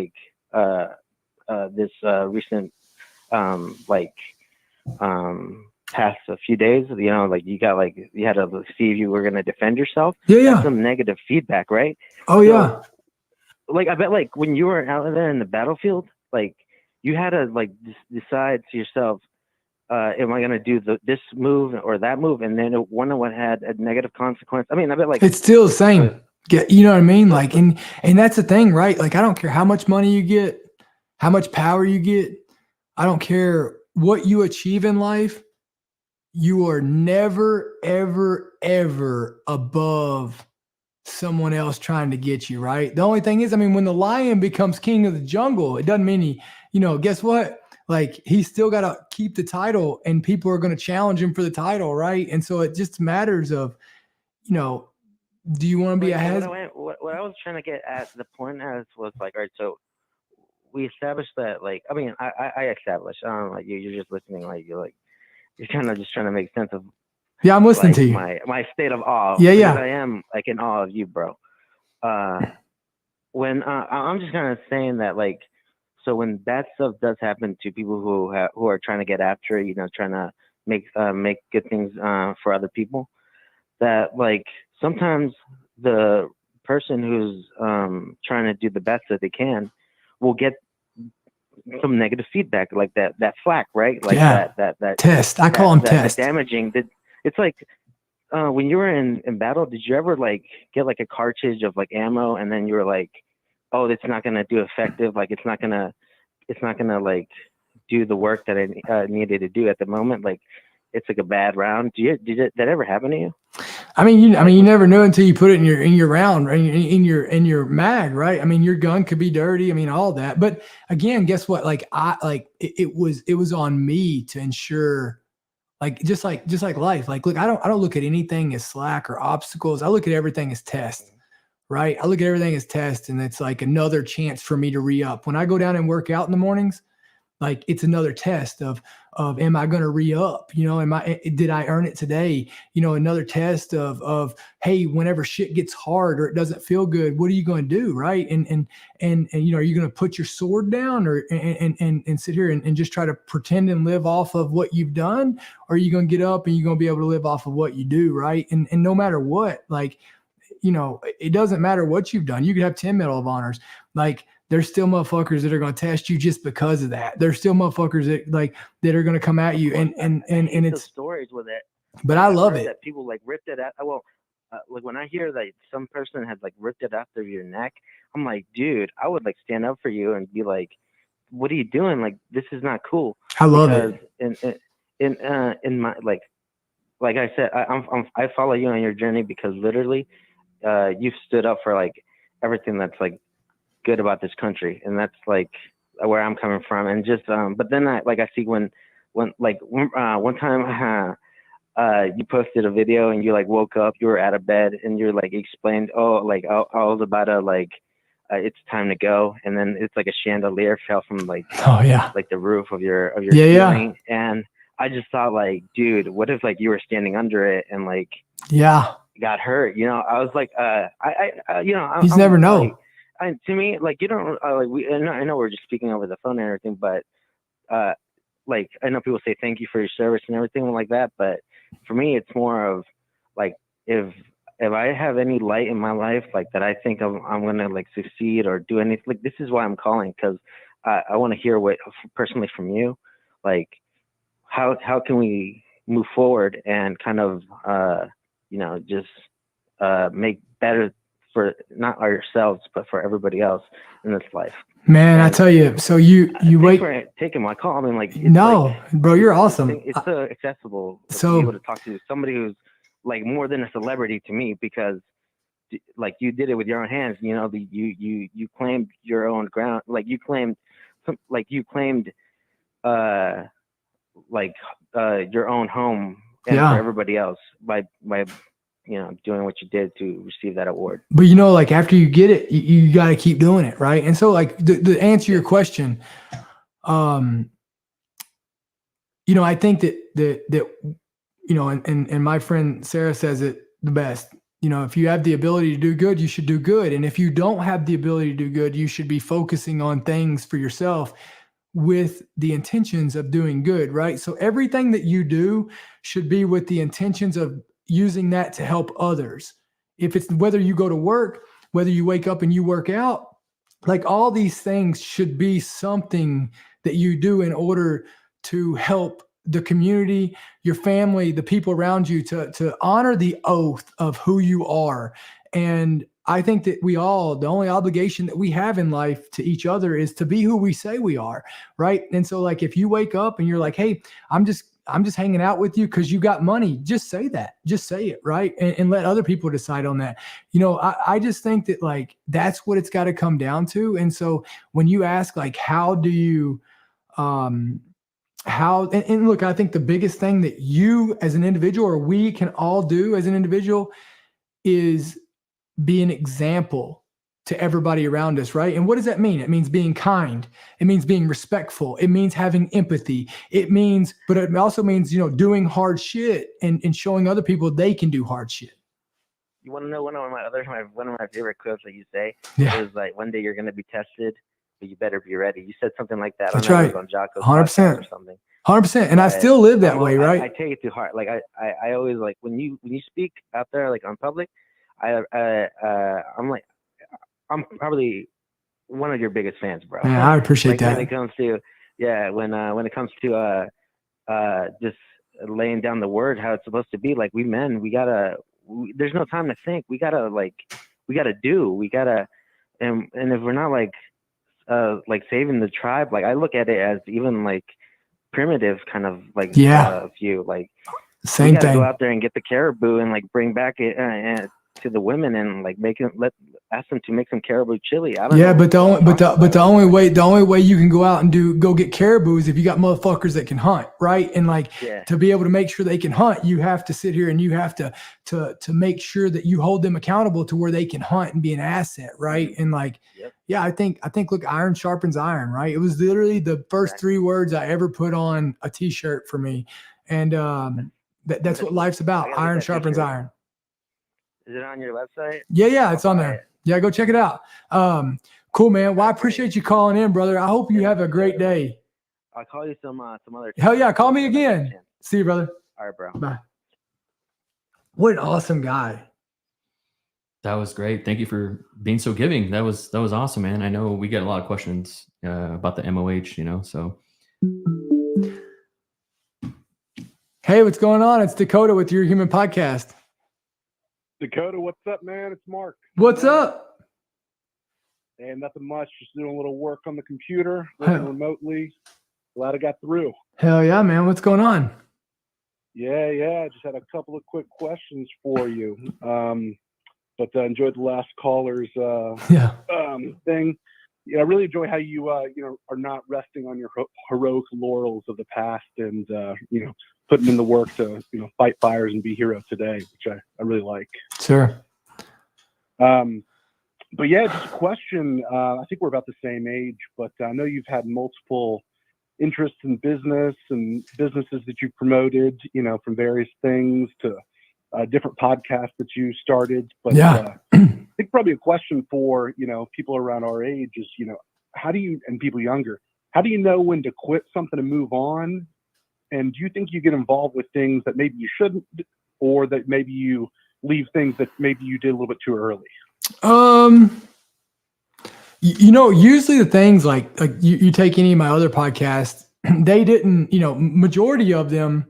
past a few days. You know, like you got like you had to see if you were going to defend yourself. Yeah. That's some negative feedback, right? Oh, yeah. Like I bet like when you were out there in the battlefield, like you had to like decide to yourself, am I going to do this move or that move? And then one of what had a negative consequence. I mean, I bet like it's still the same. You know what I mean? Like, and that's the thing, right? Like, I don't care how much money you get, how much power you get. I don't care what you achieve in life. You are never, ever, ever above someone else trying to get you, right? The only thing is, I mean, when the lion becomes king of the jungle, it doesn't mean he, guess what? Like, he's still got to keep the title, and people are going to challenge him for the title, right? And so it just matters of, do you want to be ahead? What I was trying to get at, the point as was like, all right, so we established that, like, I mean, I established, like you're just listening, like you're kind of just trying to make sense of. Yeah, I'm listening like, to you. My state of awe. Yeah. I am like in awe of you, bro. When I'm just kind of saying that, like, so when bad stuff does happen to people who are trying to get after it, trying to make good things for other people, that like sometimes the person who's trying to do the best that they can will get some negative feedback, like that flack, right? Like that test. I call them test. Damaging. It's like when you were in battle, did you ever like get like a cartridge of like ammo, and then you were like, oh, it's not gonna do effective, like it's not gonna like do the work that I needed to do at the moment, like it's like a bad round. Did that ever happen to you? I mean, you never know until you put it in your round, in your mag, right? I mean, your gun could be dirty. I mean, all that. But again, guess what? Like it was on me to ensure, like just like life. Like, look, I don't look at anything as slack or obstacles. I look at everything as test, right? I look at everything as test, and it's like another chance for me to re-up. When I go down and work out in the mornings, like it's another test of am I going to re-up? Did I earn it today? Another test of hey, whenever shit gets hard or it doesn't feel good, what are you going to do, right? And are you going to put your sword down or and sit here and just try to pretend and live off of what you've done? Or are you going to get up and you're going to be able to live off of what you do, right? And no matter what, like, it doesn't matter what you've done. You could have 10 Medal of Honors. Like, there's still motherfuckers that are going to test you just because of that. There's still motherfuckers that are going to come at you, and it's stories with it. But I love it. That people like ripped it out. Well, like when I hear that some person had like ripped it after your neck, I'm like, dude, I would like stand up for you and be like, what are you doing? Like, this is not cool. I love it. In my like I said, I follow you on your journey because literally, you've stood up for like everything that's like good about this country, and that's like where I'm coming from. And just but then I see when one time you posted a video and you like woke up, you were out of bed and you're like explained, oh, like I was about to like it's time to go, and then it's like a chandelier fell from like like the roof of your ceiling. And I just thought, like, dude, what if like you were standing under it and like got hurt? I was like, you never know. Like, to me, like, you don't like I know we're just speaking over the phone and everything, but like I know people say thank you for your service and everything like that, but for me, it's more of like if I have any light in my life, like that, I think I'm gonna like succeed or do anything. Like, this is why I'm calling, because I want to hear what personally from you, like how can we move forward and kind of just make better for not ourselves, but for everybody else in this life. Man, I tell you, so you wait for taking my call. I mean, like, no, bro, you're awesome. It's so accessible to be able to talk to somebody who's like more than a celebrity to me, because like you did it with your own hands. You know, you claimed your own ground, like you claimed your own home and for everybody else by doing what you did to receive that award. But like after you get it, you got to keep doing it, right? And so like to answer your question, I think that and my friend Sarah says it the best. If you have the ability to do good, you should do good. And if you don't have the ability to do good, you should be focusing on things for yourself with the intentions of doing good, right? So everything that you do should be with the intentions of using that to help others. If it's whether you go to work, whether you wake up and you work out, like all these things should be something that you do in order to help the community, your family, the people around you, to honor the oath of who you are. And I think that the only obligation that we have in life to each other is to be who we say we are, right? And so like if you wake up and you're like, hey, I'm just hanging out with you because you got money, just say that. Just say it, right? And let other people decide on that. I just think that like that's what it's got to come down to. And so when you ask like how do you and look, I think the biggest thing that you as an individual or we can all do as an individual is be an example to everybody around us, right? And what does that mean? It means being kind. It means being respectful. It means having empathy. But it also means, doing hard shit and showing other people they can do hard shit. You want to know one of my favorite quotes that you say is like, one day you're going to be tested, but you better be ready. You said something like that. That's right. On Jocko's 100% or something. 100%. And I still live that way, right? I take it to heart. Like I always like when you speak out there, like on public, I'm probably one of your biggest fans, bro. Yeah, I appreciate that. When it comes to just laying down the word how it's supposed to be, like there's no time to think. We gotta do. And if we're not like saving the tribe, like I look at it as even like primitive kind of like view. Like same thing. Go out there and get the caribou and like bring back it to the women and like ask them to make some caribou chili. I don't know. But the only way you can go out and go get caribou is if you got motherfuckers that can hunt, right? And to be able to make sure they can hunt, you have to sit here and you have to make sure that you hold them accountable to where they can hunt and be an asset, right? And I think look, iron sharpens iron, right? It was literally the first 3 words I ever put on a t-shirt for me. And that's what life's about. Iron sharpens iron. Is it on your website? Yeah, it's on there. Yeah, go check it out. Cool, man. Well, I appreciate you calling in, brother. I hope you have a great day. I'll call you some other time. Hell yeah, call me again. See you, brother. All right, bro. Bye. What an awesome guy. That was great. Thank you for being so giving. That was awesome, man. I know we get a lot of questions about the MOH, so. Hey, what's going on? It's Dakota with Your Human Podcast. Dakota, what's up, man? It's Mark. What's up? And nothing much. Just doing a little work on the computer, working remotely. Glad I got through. Hell yeah, man. What's going on? Yeah. Just had a couple of quick questions for you. But enjoyed the last caller's thing. I really enjoy how you are not resting on your heroic laurels of the past and putting in the work to fight fires and be hero today, which I really like. Sure. But yeah, just a question. I think we're about the same age, but I know you've had multiple interests in business and businesses that you promoted, from various things to different podcasts that you started. But I think probably a question for, people around our age is, how do you, and people younger, how do you know when to quit something and move on? And do you think you get involved with things that maybe you shouldn't, or that maybe you leave things that maybe you did a little bit too early? Usually the things like you take any of my other podcasts, they didn't, majority of them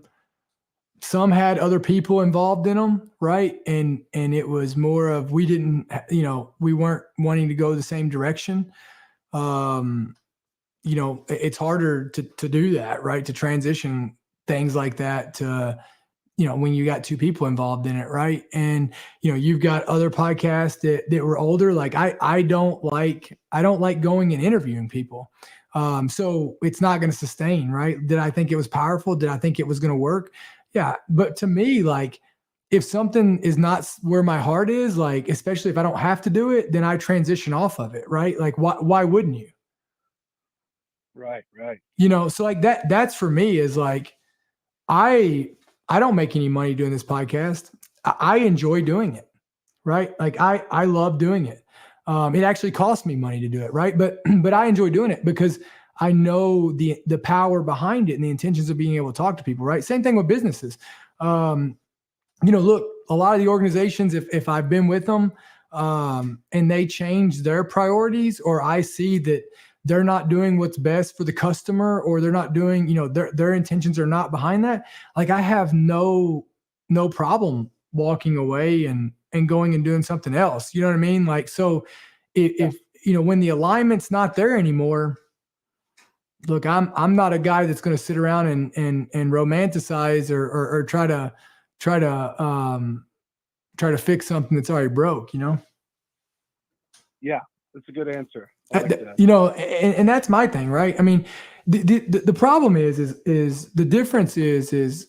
some had other people involved in them, right? And it was more of, we didn't, we weren't wanting to go the same direction. It's harder to do that, right? To transition things like that to, when you got two people involved in it, right? And you've got other podcasts that were older. Like I don't like going and interviewing people. So it's not going to sustain, right? Did I think it was powerful? Did I think it was going to work? Yeah. But to me, like, if something is not where my heart is, like, especially if I don't have to do it, then I transition off of it, right? Like, why wouldn't you? Right. So like that's for me is like, I don't make any money doing this podcast. I enjoy doing it, right? Like I love doing it. It actually costs me money to do it, right? But I enjoy doing it because I know the power behind it and the intentions of being able to talk to people, right? Same thing with businesses. Look, a lot of the organizations, if I've been with them and they change their priorities, or I see that they're not doing what's best for the customer, or they're not doing, their intentions are not behind that. Like I have no problem walking away and going and doing something else. You know what I mean? Like, so if when the alignment's not there anymore, look, I'm not a guy that's going to sit around and romanticize or try to fix something that's already broke, Yeah, that's a good answer. I like that. And that's my thing, right? I mean, the problem is the difference is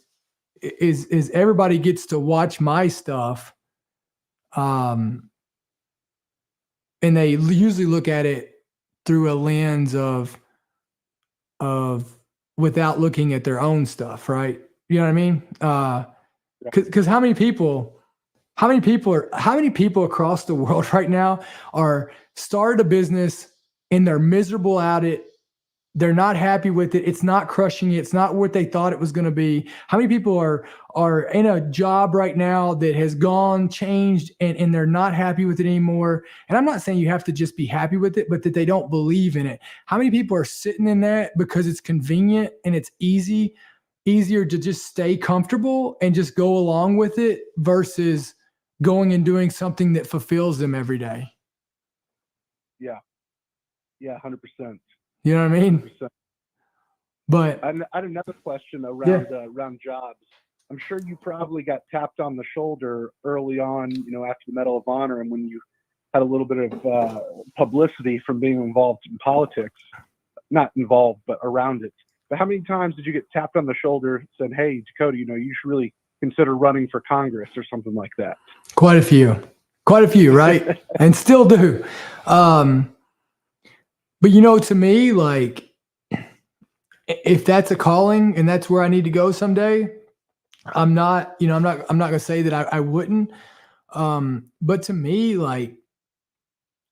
everybody gets to watch my stuff, and they usually look at it through a lens of without looking at their own stuff, right? You know what I mean? Because how many people across the world right now are started a business and they're miserable at it. They're not happy with it. It's not crushing it. It's not what they thought it was going to be. How many people are in a job right now that has changed, and they're not happy with it anymore? And I'm not saying you have to just be happy with it, but that they don't believe in it. How many people are sitting in that because it's convenient and it's easier to just stay comfortable and just go along with it versus going and doing something that fulfills them every day? Yeah, 100%. You know what I mean? 100%. But I had another question around jobs. I'm sure you probably got tapped on the shoulder early on, after the Medal of Honor, and when you had a little bit of publicity from being involved in politics. Not involved, but around it. But how many times did you get tapped on the shoulder and said, "Hey, Dakota, you should really consider running for Congress," or something like that? Quite a few, right? And still do. But to me, like, if that's a calling and that's where I need to go someday, I'm not going to say that I wouldn't. But to me, like,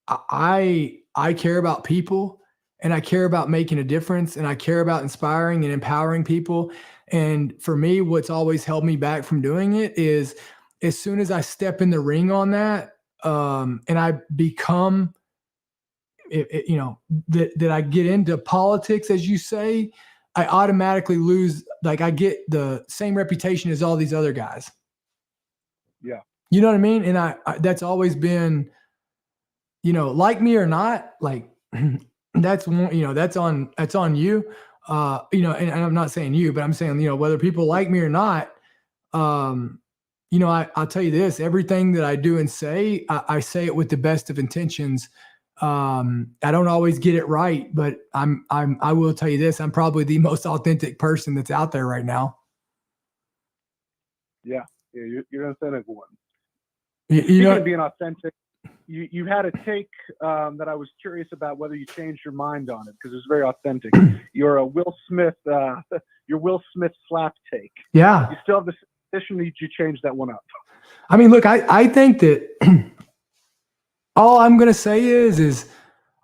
I care about people, and I care about making a difference, and I care about inspiring and empowering people. And for me, what's always held me back from doing it is, as soon as I step in the ring on that, and I become, that I get into politics, as you say, I automatically lose. Like, I get the same reputation as all these other guys. Yeah. You know what I mean? And I that's always been, like me or not, like, that's one, that's on you. And I'm not saying you, but I'm saying, whether people like me or not, I'll tell you this: everything that I do and say, I say it with the best of intentions. I don't always get it right, but I will tell you this: I'm probably the most authentic person that's out there right now. Yeah, you're an authentic one. Speaking of being authentic, you had a take that I was curious about whether you changed your mind on it, because it was very authentic. You're a Will Smith, your Will Smith slap take. Yeah. You still have the position that you changed that one up. I mean, look, I think that all I'm going to say is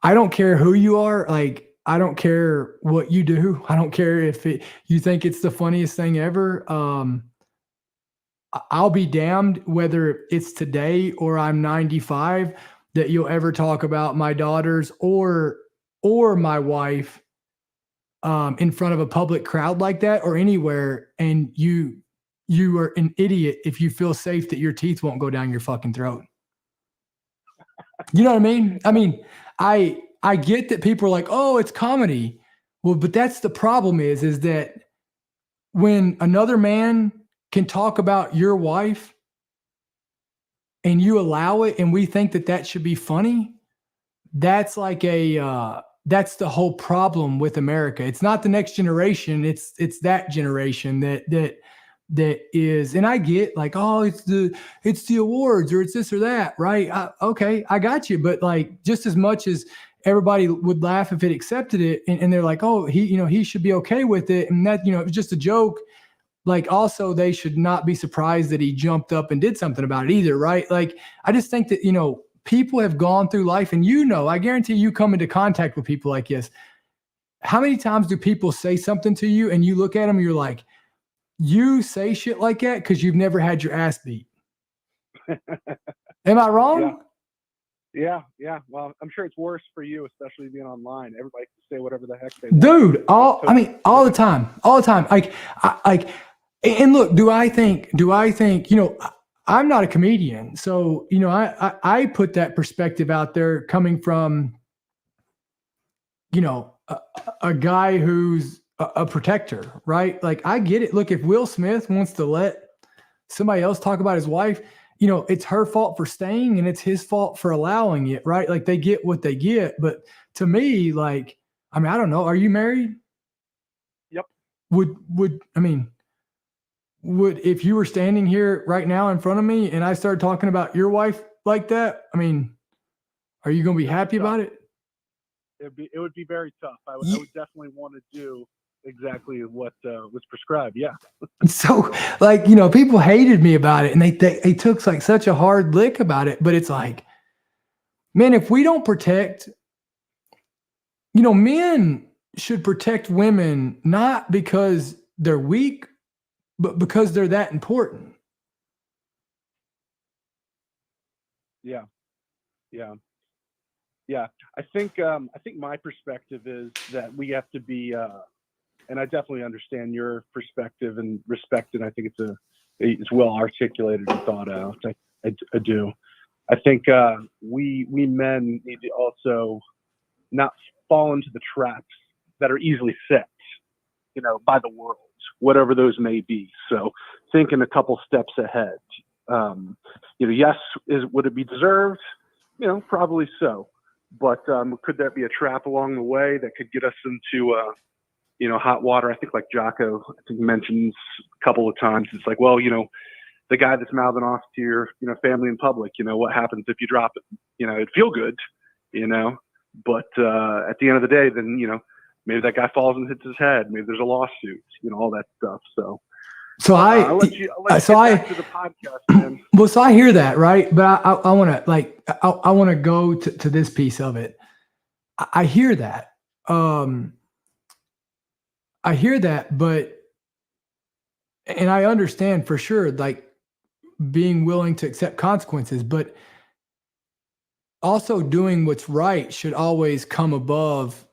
I don't care who you are. Like, I don't care what you do. I don't care if you think it's the funniest thing ever. I'll be damned whether it's today or I'm 95 that you'll ever talk about my daughters or my wife in front of a public crowd like that, or anywhere, and you you are an idiot if you feel safe that your teeth won't go down your fucking throat. You know what I mean? I mean, I get that people are like, oh, it's comedy. Well, but that's the problem is that when another man can talk about your wife and you allow it and we think that that should be funny, that's like that's the whole problem with America. It's not the next generation. It's that generation that is, and I get like, oh, it's the awards or it's this or that, right? Okay, I got you. But like, just as much as everybody would laugh if it accepted it, and they're like, oh, he should be okay with it, and that, it was just a joke. Like, also, they should not be surprised that he jumped up and did something about it either, right? Like, I just think that, people have gone through life, and I guarantee you come into contact with people like this. How many times do people say something to you and you look at them and you're like, you say shit like that because you've never had your ass beat? Am I wrong? Yeah. Well, I'm sure it's worse for you, especially being online. Everybody can say whatever the heck they want. Dude, all the time. Like, and look, do I think, I'm not a comedian. So, I put that perspective out there coming from, a guy who's a protector, right? Like, I get it. Look, if Will Smith wants to let somebody else talk about his wife, it's her fault for staying and it's his fault for allowing it, right? Like, they get what they get. But to me, like, I don't know. Are you married? Yep. Would, if you were standing here right now in front of me and I started talking about your wife like that, are you going to be happy about it? It would be very tough. I would definitely want to do exactly what was prescribed. Yeah. So, like, people hated me about it, and they took like such a hard lick about it. But it's like, man, if we don't protect, men should protect women not because they're weak, but because they're that important. Yeah. I think my perspective is that we have to be, and I definitely understand your perspective and respect it. I think it's well articulated and thought out. I do. I think we men need to also not fall into the traps that are easily set, by the world, whatever those may be. So thinking a couple steps ahead. Yes, would it be deserved? Probably so. But could there be a trap along the way that could get us into hot water? I think like Jocko, mentions a couple of times. It's like, well, the guy that's mouthing off to your family in public, what happens if you drop it? It'd feel good, but at the end of the day, then maybe that guy falls and hits his head. Maybe there's a lawsuit, all that stuff. I'll let you get back to the podcast, man. Well, so I hear that, right? But I want to go to this piece of it. I hear that. But, and I understand for sure, like, being willing to accept consequences, but also doing what's right should always come above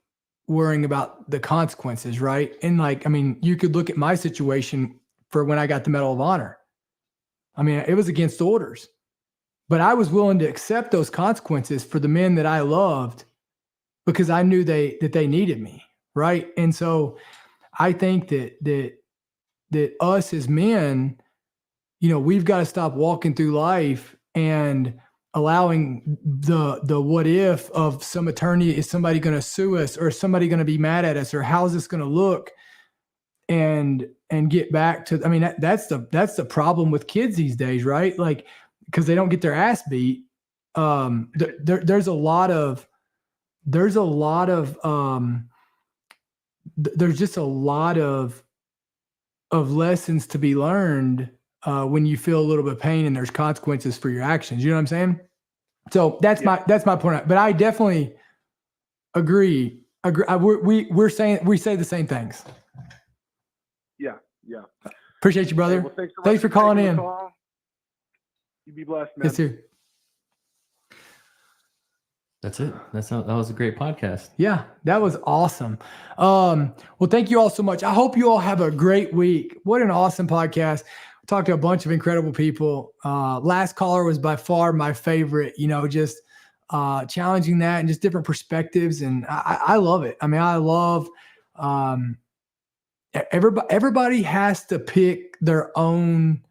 worrying about the consequences, right? And like, you could look at my situation for when I got the Medal of Honor. It was against orders, but I was willing to accept those consequences for the men that I loved because I knew that they needed me, right? And so I think that us as men, we've got to stop walking through life and allowing the what if of some attorney, is somebody going to sue us, or is somebody going to be mad at us, or how's this going to look? And get back to, that's the problem with kids these days, right? Like, because they don't get their ass beat. There's just a lot of lessons to be learned when you feel a little bit of pain and there's consequences for your actions. You know what I'm saying? So that's my point. But I definitely agree. We say the same things. Yeah. Appreciate you, brother. Hey, well, thanks for calling in. You be blessed, man. Yes, sir. That's it. That was a great podcast. Yeah, that was awesome. Well, thank you all so much. I hope you all have a great week. What an awesome podcast. talked to a bunch of incredible people. Last caller was by far my favorite, just challenging that and just different perspectives. And I love it. I mean, I love everybody has to pick their own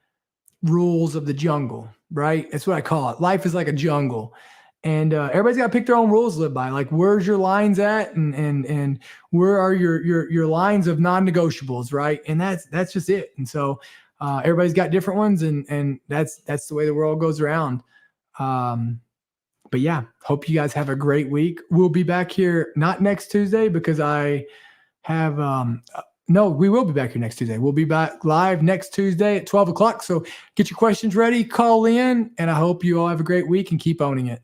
rules of the jungle, right? That's what I call it. Life is like a jungle. And everybody's got to pick their own rules to live by. Like, where's your lines at, and where are your lines of non-negotiables, right? And that's just it. And so everybody's got different ones, and that's the way the world goes around. But yeah, hope you guys have a great week. We'll be back here not next Tuesday because I have no, we will be back here next Tuesday. We'll be back live next Tuesday at 12 o'clock. So get your questions ready, call in, and I hope you all have a great week and keep owning it.